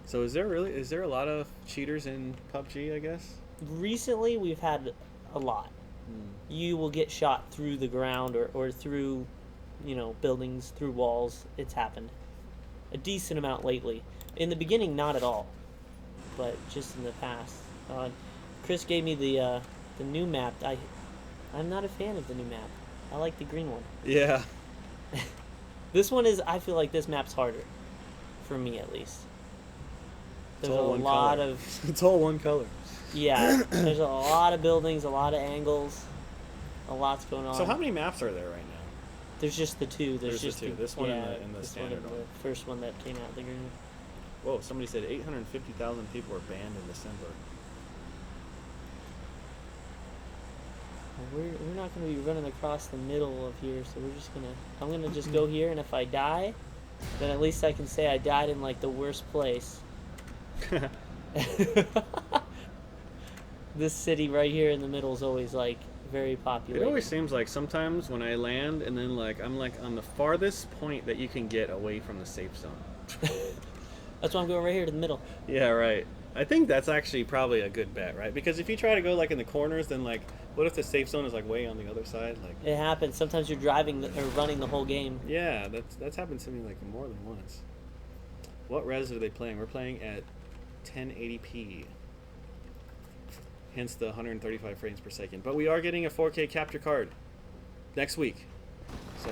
So is there a lot of cheaters in PUBG, I guess? Recently, we've had a lot. You will get shot through the ground or through, buildings, through walls. It's happened. A decent amount lately. In the beginning, not at all. But just in the past. Chris gave me the new map. I'm not a fan of the new map. I like the green one. Yeah. This one is, I feel like this map's harder. For me, at least. There's a lot of... It's all one color. Yeah, there's a lot of buildings, a lot of angles, a lot's going on. So how many maps are there right now? There's just the two. There's just the two. This one and the standard one. The first one that came out, the green. Whoa, somebody said 850,000 people were banned in December. We're not going to be running across the middle of here, so I'm going to just go here, and if I die, then at least I can say I died in, like, the worst place. This city right here in the middle is always, like, very populated. It always seems like sometimes when I land and then, like, I'm, like, on the farthest point that you can get away from the safe zone. That's why I'm going right here to the middle. Yeah, right. I think that's actually probably a good bet, right? Because if you try to go, like, in the corners, then, like, what if the safe zone is, like, way on the other side? Like, it happens. Sometimes you're driving or running the whole game. Yeah, that's happened to me, like, more than once. What res are they playing? We're playing at 1080p. Hence the 135 frames per second. But we are getting a 4K capture card next week. So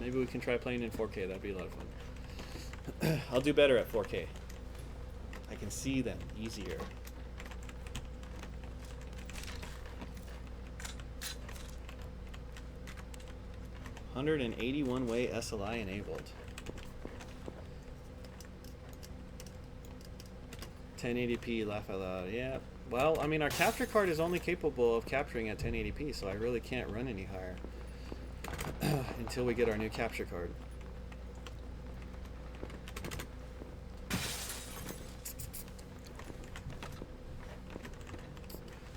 maybe we can try playing in 4K. That'd be a lot of fun. I'll do better at 4K. I can see them easier. $181-way SLI enabled. 1080p, laugh out loud. Yeah. Well, I mean, our capture card is only capable of capturing at 1080p, so I really can't run any higher until we get our new capture card.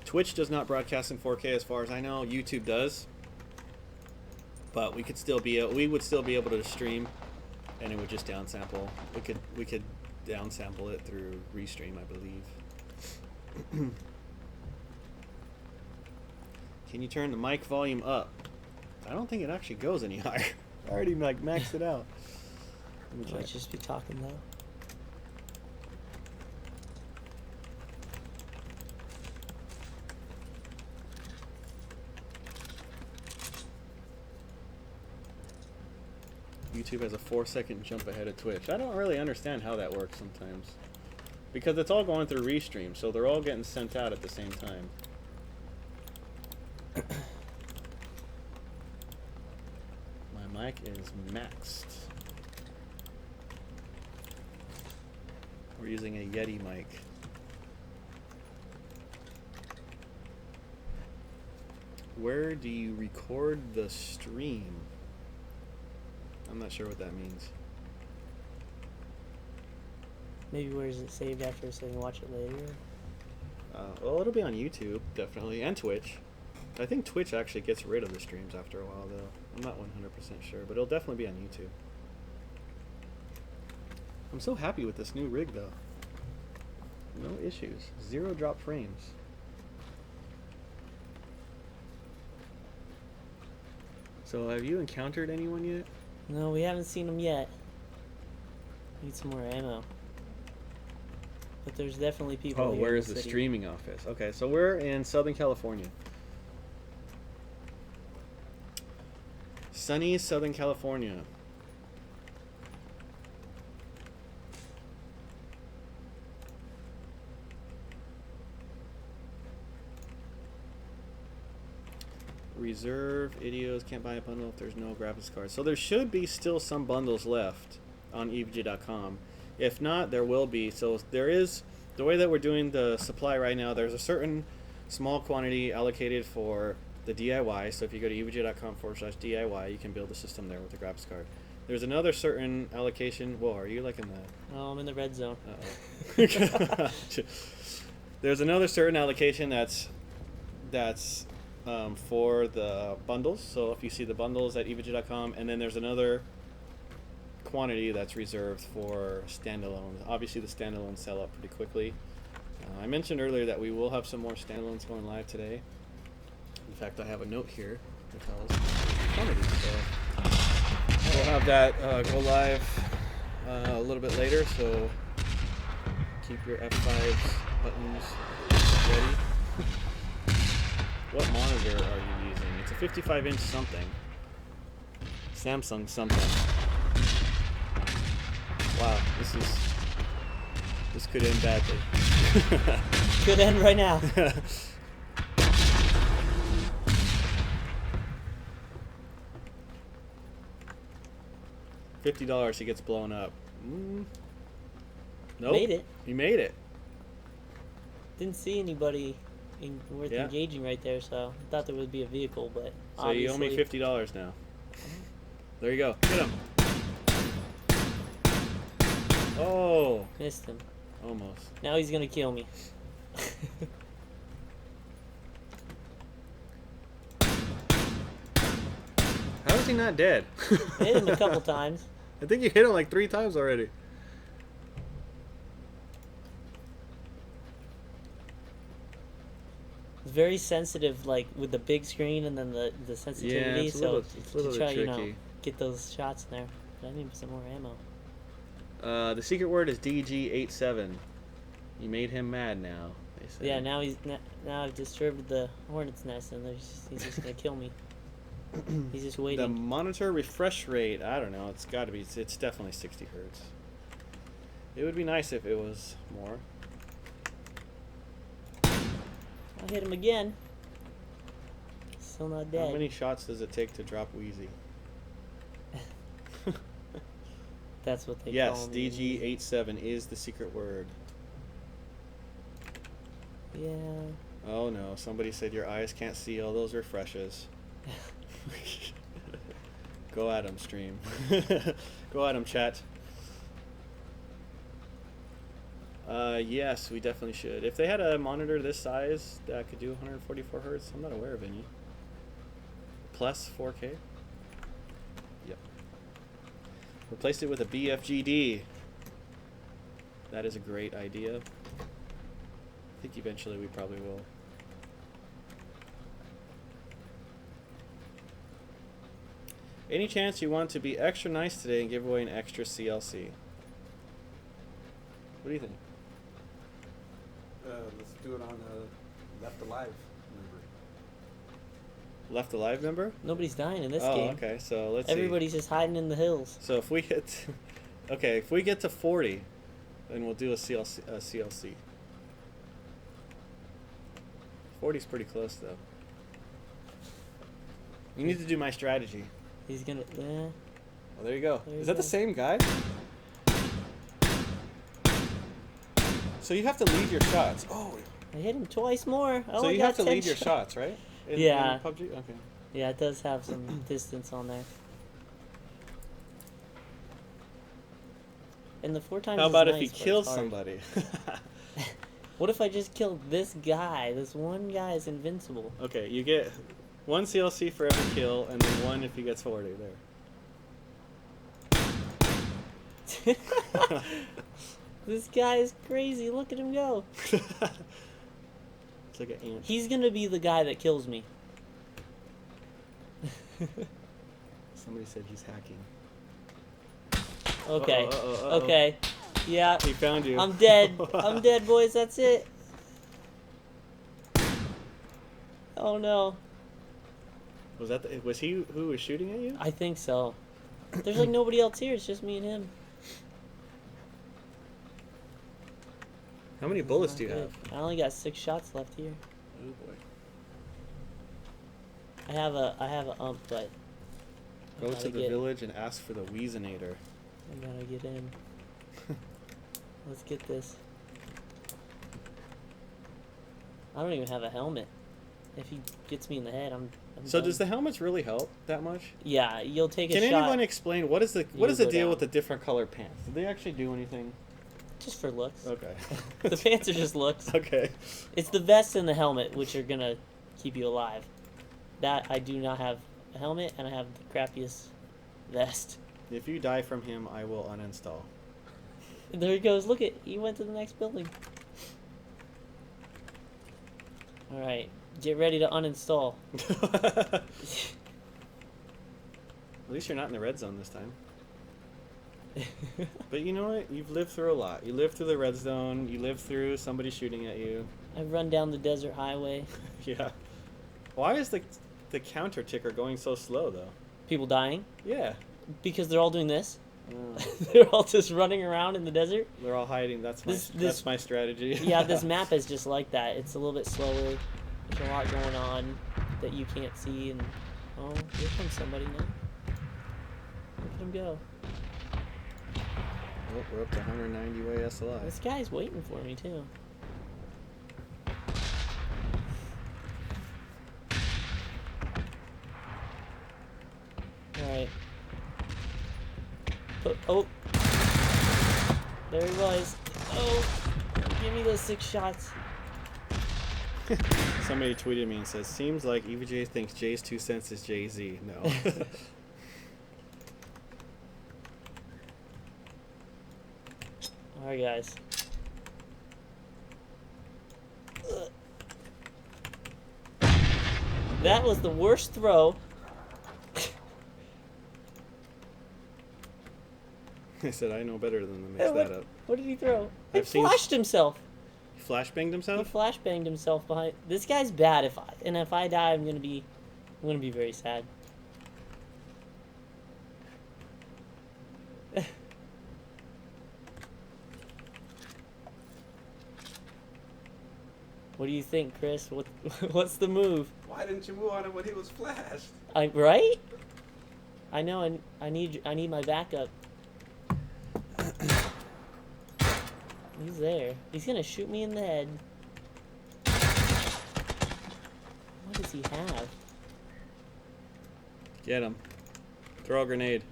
Twitch does not broadcast in 4K as far as I know. YouTube does. But we would still be able to stream, and it would just downsample. We could downsample it through Restream, I believe. Can you turn the mic volume up? I don't think it actually goes any higher. I already like maxed it out. Might just be talking though. YouTube has a 4-second jump ahead of Twitch. I don't really understand how that works sometimes. Because it's all going through Restream, so they're all getting sent out at the same time. My mic is maxed. We're using a Yeti mic. Where do you record the stream? I'm not sure what that means. Maybe where is it saved after so you can watch it later? Well, it'll be on YouTube, definitely, and Twitch. I think Twitch actually gets rid of the streams after a while, though. I'm not 100% sure, but it'll definitely be on YouTube. I'm so happy with this new rig, though. No issues. 0 drop frames. So, have you encountered anyone yet? No, we haven't seen them yet. Need some more ammo. But there's definitely people here. Oh, where is the streaming office? Okay, so we're in Southern California. Sunny Southern California. Reserve videos, can't buy a bundle if there's no graphics card. So there should be still some bundles left on EVGA.com. If not, there will be. So there is, the way that we're doing the supply right now, there's a certain small quantity allocated for the DIY. So if you go to evga.com/DIY, you can build a system there with a graphics card. There's another certain allocation. Whoa, are you like in the... Oh, I'm in the red zone. Uh-oh. There's another certain allocation that's for the bundles. So if you see the bundles at evga.com, and then there's another quantity that's reserved for standalones. Obviously, the standalones sell out pretty quickly. I mentioned earlier that we will have some more standalones going live today. In fact, I have a note here that tells quantity. So we'll have that go live a little bit later. So keep your F5 buttons ready. What monitor are you using? It's a 55-inch something. Samsung something. Wow, this could end badly. Could end right now. $50, he gets blown up. Nope. Made it. He made it. Didn't see anybody worth engaging right there, so I thought there would be a vehicle, but so obviously... you owe me $50 now. There you go. Hit him. Oh. Missed him. Almost. Now he's gonna kill me. How is he not dead? I hit him a couple times. I think you hit him like 3 times already. It's very sensitive, like with the big screen and then the sensitivity. Yeah, it's a so little to try, bit you know, tricky. get those shots in there. But I need some more ammo. The secret word is DG87. You made him mad now, they say. Yeah, now now I've disturbed the hornet's nest, and he's just gonna kill me. He's just waiting. The monitor refresh rate, I don't know. It's got to be. It's definitely 60 hertz. It would be nice if it was more. I hit him again. Still not dead. How many shots does it take to drop Wheezy? That's what they yes, call me. DG87 is the secret word. Yeah. Oh no, somebody said your eyes can't see all those refreshes. Go at him, stream. Go at him, chat. Yes, we definitely should. If they had a monitor this size that could do 144 hertz, I'm not aware of any. Plus 4K? Yep. Replace it with a BFGD. That is a great idea. I think eventually we probably will. Any chance you want to be extra nice today and give away an extra CLC? What do you think? Let's do it on Left Alive. Left Alive member? Nobody's dying in this Oh, game. okay. So let's Everybody's just hiding in the hills. see. So if we get to, okay, if we get to 40, then we'll do a CLC. 40's pretty close though. You need to do my strategy. He's gonna. Oh, there you go. There Is you that the go. same guy? So you have to lead your shots. Oh. I hit him twice more. Oh, So I you got have to 10 lead your shots. shots, right? Yeah. In PUBG? Okay. Yeah, it does have some distance on there. And the 4 times. How about is if nice, he but kills it's hard. somebody? What if I just killed this guy? This one guy is invincible. Okay, you get 1 CLC for every kill, and then 1 if he gets 40. There. This guy is crazy. Look at him go. It's like an ant. He's gonna be the guy that kills me. Somebody said he's hacking. Okay. Uh-oh. Okay. Yeah. He found you. I'm dead. I'm dead, boys. That's it. Oh no. Was he who was shooting at you? I think so. There's like nobody else here. It's just me and him. How many bullets do you have? I only got 6 shots left here. Oh boy. I have a but I Go gotta to the get- village and ask for the Weezinator. I gotta get in. Let's get this. I don't even have a helmet. If he gets me in the head, I'm So done. does the helmets really help that much? Yeah, you'll take a Can shot. anyone explain what is the You'll deal go with the down. different color pants? Do they actually do anything? Just for looks. Okay. The pants are just looks. Okay. It's the vest and the helmet which are gonna keep you alive. That I do not have a helmet, and I have the crappiest vest. If you die from him, I will uninstall. And there he goes. Look it. He went to the next building. All right, get ready to uninstall. At least you're not in the red zone this time. But you know what? You've lived through a lot. You lived through the red zone. You lived through somebody shooting at you. I run down the desert highway. Yeah. Why is the counter ticker going so slow though? People dying Yeah. because they're all doing this. Oh. They're all just running around in the desert. They're all hiding. That's This- my strategy. Yeah, this map is just like that. It's a little bit slower. There's a lot going on that you can't see, and oh, here comes somebody now. Look at him go. Oh, we're up to 190 way SLI. This guy's waiting for me too. All right. Oh, there he was. Oh, give me those 6 shots. Somebody tweeted me and says, "Seems like EVGA thinks Jay's 2 cents is Jay-Z." No. All right, guys. That was the worst throw. I said, I know better than to mix that up. What did he throw? He I've seen- flashed himself. He flashbanged He himself? flashbanged himself behind. This guy's bad. If I die, I'm gonna be very sad. What do you think, Chris? What's the move? Why didn't you move on him when he was flashed? Right? I know. I need my backup. He's there. He's gonna shoot me in the head. What does he have? Get him. Throw a grenade.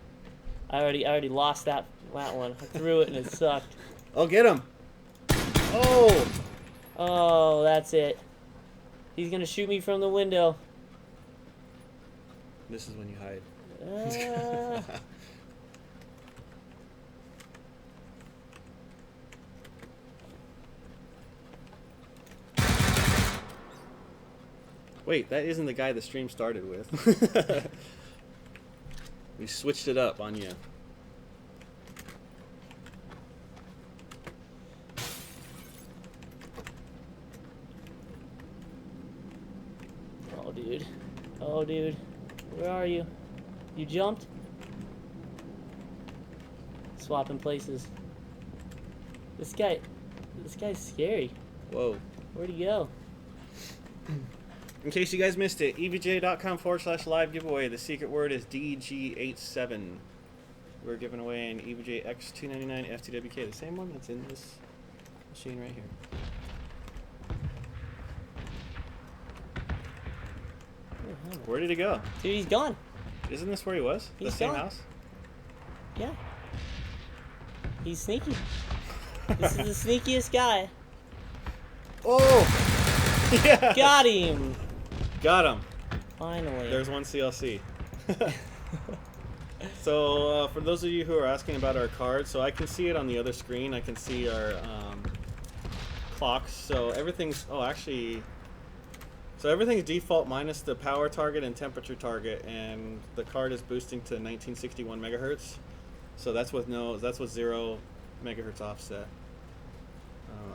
I already lost that one. I threw it and it sucked. Oh, get him! Oh! Oh, that's it. He's gonna shoot me from the window. This is when you hide. Ah. Wait, that isn't the guy the stream started with. We switched it up on you. Oh, dude. Oh, dude. Where are you? You jumped? Swapping places. This guy's scary. Whoa. Where'd he go? In case you guys missed it, evga.com/live giveaway. The secret word is DG87. We're giving away an EVGA X299 FTWK, the same one that's in this machine right here. Where did he go? Dude, he's gone. Isn't this where he was? He's the same gone. house? Yeah. He's sneaky. This is the sneakiest guy. Oh! Yeah! Got him! Got him. Finally. There's one CLC. So, for those of you who are asking about our cards, so I can see it on the other screen. I can see our clocks. So everything's, so everything's default minus the power target and temperature target, and the card is boosting to 1961 megahertz. So that's with 0 megahertz offset.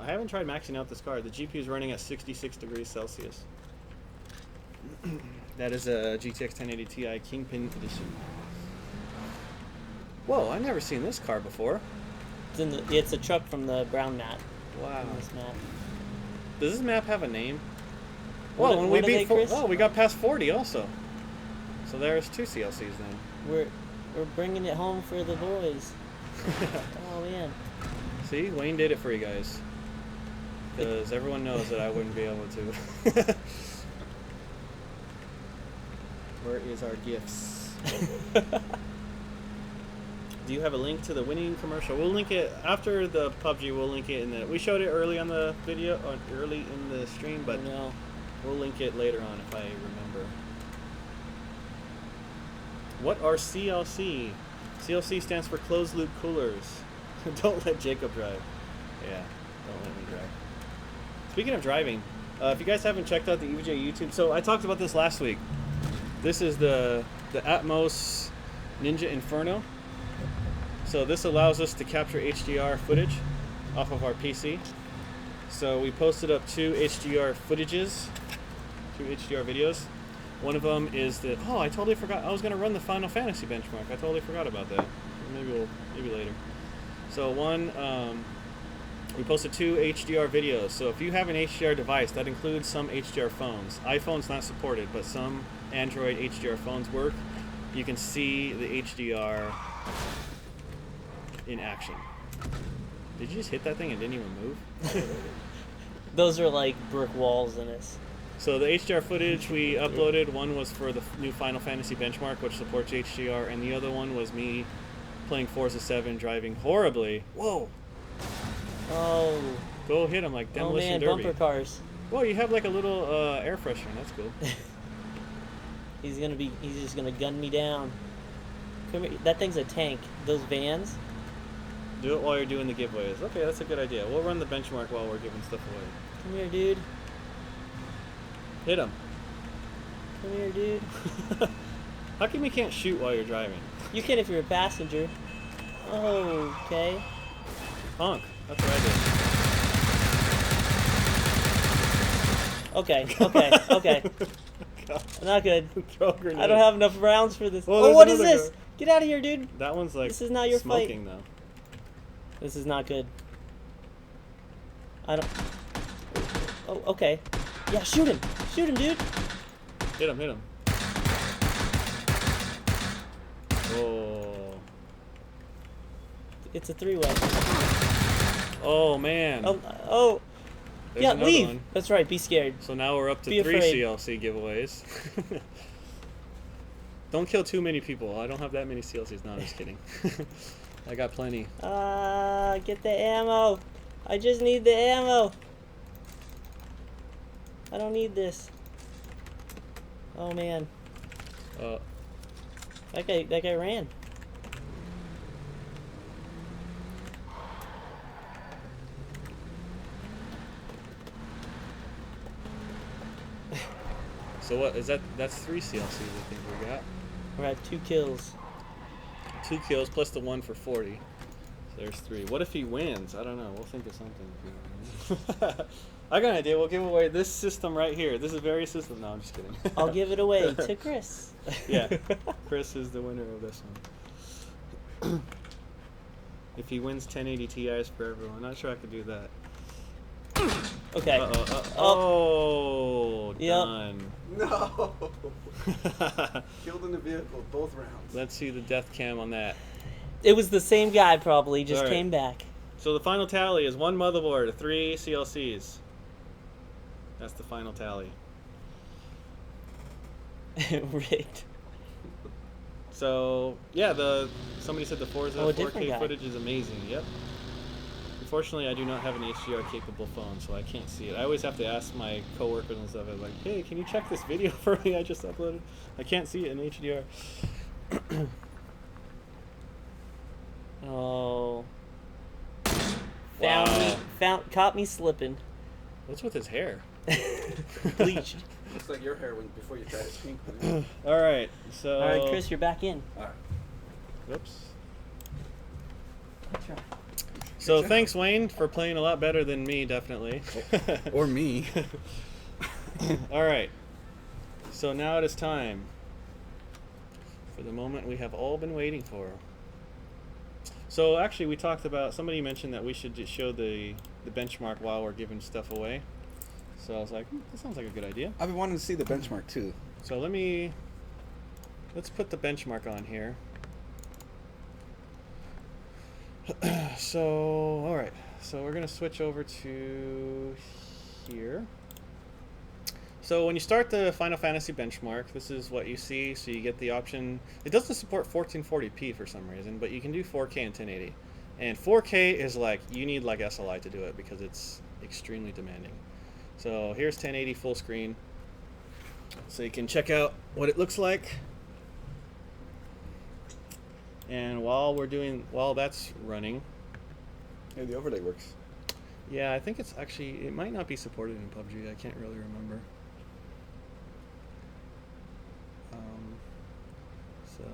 I haven't tried maxing out this card. The GPU is running at 66 degrees Celsius. That is a GTX 1080 Ti Kingpin Edition. Whoa, I've never seen this car before. It's a truck from the brown map. Wow. On this map. Does this map have a name? What- Well, when what we are they, beat Chris? we got past 40 also. So there's 2 CLCs then. We're bringing it home for the boys. Oh man. See, Wayne did it for you guys. Because everyone knows that I wouldn't be able to. Where is our gifts? Do you have a link to the winning commercial? We'll link it after the PUBG. We'll link it in the. We showed it early on the video, early in the stream, but no. We'll link it later on if I remember. What are CLC? CLC stands for closed loop coolers. Don't let Jacob drive. Yeah, don't let me drive. Speaking of driving, if you guys haven't checked out the EVGA YouTube, so I talked about this last week. This is the Atmos Ninja Inferno. So this allows us to capture HDR footage off of our PC. So we posted up two HDR videos. One of them is the, oh, I totally forgot. I was going to run the Final Fantasy benchmark. I totally forgot about that. Maybe later. So one, we posted two HDR videos. So if you have an HDR device, that includes some HDR phones. iPhone's not supported, but some Android HDR phones work. You can see the HDR in action. Did you just hit that thing and didn't even move? Those are like brick walls in this. So the HDR footage we uploaded, one was for the new Final Fantasy benchmark, which supports HDR, and the other one was me playing Forza 7, driving horribly. Whoa! Oh. Go hit him like demolition derby. Bumper cars. Whoa, you have like a little air freshener. That's cool. He's just gonna gun me down. Come here. That thing's a tank. Those vans. Do it while you're doing the giveaways. Okay, that's a good idea. We'll run the benchmark while we're giving stuff away. Come here, dude. Hit him. Come here, dude. How come you can't shoot while you're driving? You can if you're a passenger. Oh, okay. Honk. That's what I did. Okay. Not good. I don't have enough rounds for this. Well, oh, what is another this? Get out of here, dude. That one's like this is not your smoking, fight. though. This is not good. I don't... Oh, okay. Yeah, shoot him. Shoot him, dude. Hit him. Oh. It's a three-way. Oh, man. Oh. There's yeah, another leave. one. That's right. Be scared. So now we're up to Be 3 afraid. CLC giveaways. Don't kill too many people. I don't have that many CLCs. No, I'm just kidding. I got plenty. Get the ammo. I just need the ammo. I don't need this. Oh man. That guy ran. So what is that? That's 3 CLCs I think we got. We're at 2 kills. 2 kills plus the 1 for 40. So there's 3. What if he wins? I don't know. We'll think of something. I got an idea. We'll give away this system right here. This is very system. No, I'm just kidding. I'll give it away to Chris. Yeah, Chris is the winner of this one. If he wins 1080 Ti's for everyone, I'm not sure I could do that. Okay. Oh, yep. Done. No. Killed in the vehicle, both rounds. Let's see the death cam on that. It was the same guy probably, just All right. came back. So the final tally is 1 motherboard, 3 CLCs. That's the final tally. Rigged. So yeah, somebody said the Forza 4K guy. footage is amazing. Yep. Unfortunately, I do not have an HDR capable phone, so I can't see it. I always have to ask my coworkers and stuff. I'm like, hey, can you check this video for me? I just uploaded. I can't see it in HDR. Oh. Wow. Caught me slipping. What's with his hair? Bleached. Looks like your hair before you tried it pink. All right, so. All right, Chris, you're back in. All right. Whoops. That's right. So thanks, Wayne, for playing a lot better than me, definitely. Or me. All right. So now it is time for the moment we have all been waiting for. So actually, we talked about, somebody mentioned that we should just show the benchmark while we're giving stuff away. So I was like, that sounds like a good idea. I've been wanting to see the benchmark too. So let's put the benchmark on here. So, all right. So we're gonna switch over to here. So when you start the Final Fantasy benchmark, this is what you see. So you get the option. It doesn't support 1440p for some reason, but you can do 4K and 1080. And 4K is like, you need like SLI to do it because it's extremely demanding. So here's 1080 full screen. So you can check out what it looks like. And while that's running. Yeah, the overlay works. Yeah, I think it's actually, it might not be supported in PUBG. I can't really remember. So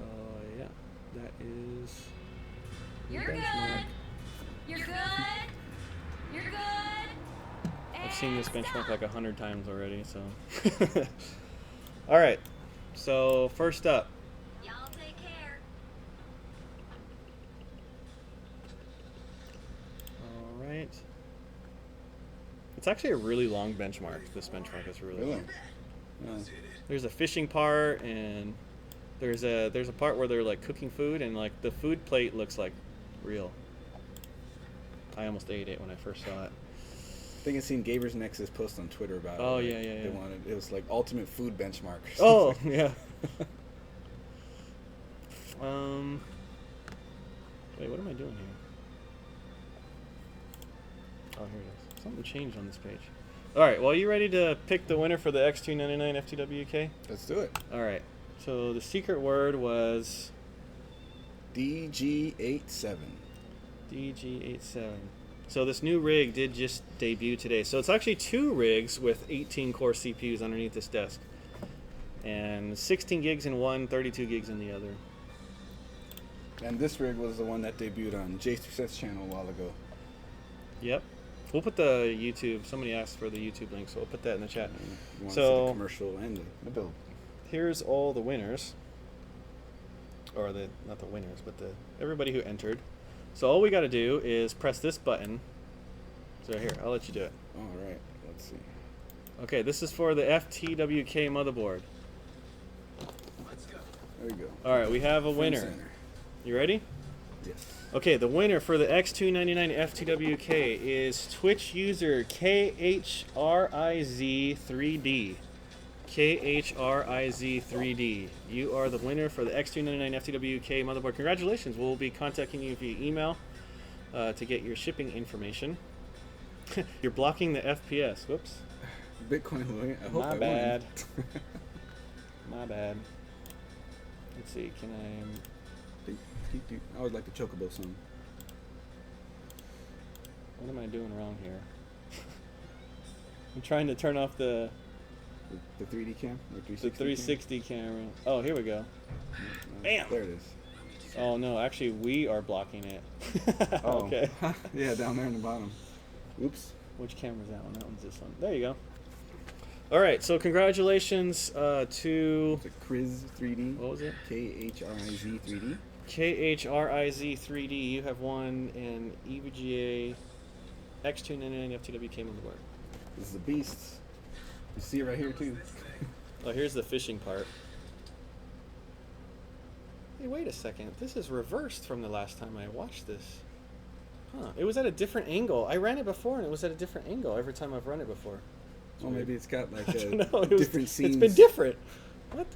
yeah, that is. You're good. You're good. You're good. I've seen this benchmark like 100 times already, so. All right, so first up. Y'all take care. All right. It's actually a really long benchmark. This benchmark is really long. Yeah. There's a fishing part, and there's a part where they're like cooking food, and like the food plate looks like real. I almost ate it when I first saw it. I think I've seen Gamer's Nexus post on Twitter about it. Oh, like, yeah. They wanted, it was like ultimate food benchmark. Oh, yeah. Wait, what am I doing here? Oh, here it is. Something changed on this page. All right, well, you ready to pick the winner for the X299 FTWK? Let's do it. All right. So the secret word was DG87. DG87. So this new rig did just debut today. So it's actually 2 rigs with 18 core CPUs underneath this desk. And 16 gigs in one, 32 gigs in the other. And this rig was the one that debuted on J3Set's channel a while ago. Yep. We'll put the YouTube, somebody asked for the YouTube link, so we'll put that in the chat. You want to see So the commercial and the build. here's all the winners. Or not the winners, but everybody who entered. So all we got to do is press this button. So here, I'll let you do it. All right, let's see. Okay, this is for the FTWK motherboard. There we go. All right, we have a Front winner. center. You ready? Yes. Okay, the winner for the X299 FTWK is Twitch user KHRIZ3D. KHRIZ3D. You are the winner for the X299 FTWK motherboard. Congratulations. We'll be contacting you via email to get your shipping information. You're blocking the FPS. Whoops. Bitcoin. I hope My I bad. win. My bad. Let's see. Can I... I would like the Chocobo song. What am I doing wrong here? I'm trying to turn off the 3D cam? Or 360 the 360 camera. Oh, here we go. Bam! There it is. Oh no, actually we are blocking it. Oh. Okay. Yeah, down there in the bottom. Oops. Which camera's that one? That one's this one. There you go. All right, so congratulations to It's a Kriz 3D. what was it? KHRIZ 3D. KHRIZ3D. You have won an EVGA X299 FTWK motherboard. This is a beast. You see it right here too. Oh, here's the fishing part. Hey, wait a second. This is reversed from the last time I watched this. Huh. It was at a different angle. I ran it before, and it was at a different angle every time I've run it before. Well, maybe it's got like I don't know. different scenes. It's been different. What?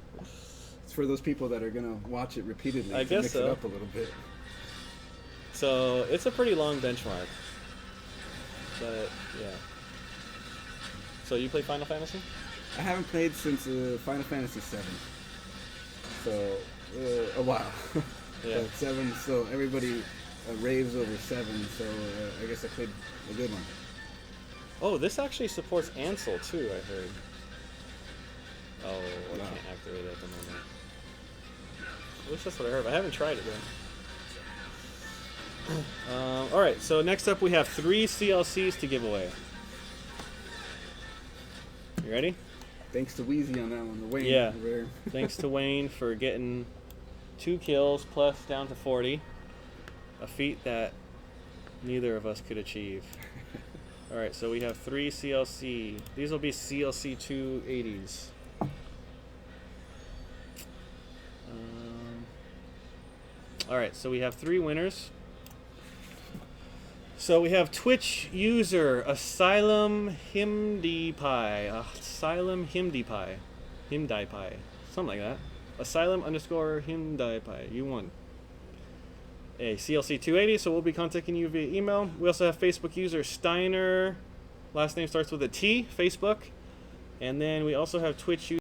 It's for those people that are gonna watch it repeatedly I to guess mix so. it up a little bit. So it's a pretty long benchmark. But yeah. So you play Final Fantasy? I haven't played since Final Fantasy VII, so a while. Yeah. But 7, so everybody raves over 7, so I guess I played a good one. Oh, this actually supports Ansel too, I heard. Oh, I Wow. can't activate it at the moment. At least that's what I heard. I haven't tried it yet. All right, so next up we have 3 CLCs to give away. You ready? Thanks to Wheezy on that one. The Wayne. Yeah. over there. Thanks to Wayne for getting 2 kills plus down to 40. A feat that neither of us could achieve. All right, so we have 3 CLC. These will be CLC 280s. All right, so we have 3 winners. So we have Twitch user Asylum Himdipie. Asylum Himdipie. Himdipie. Something like that. Asylum_Himdipie. You won a CLC 280, so we'll be contacting you via email. We also have Facebook user Steiner. Last name starts with a T, Facebook. And then we also have Twitch user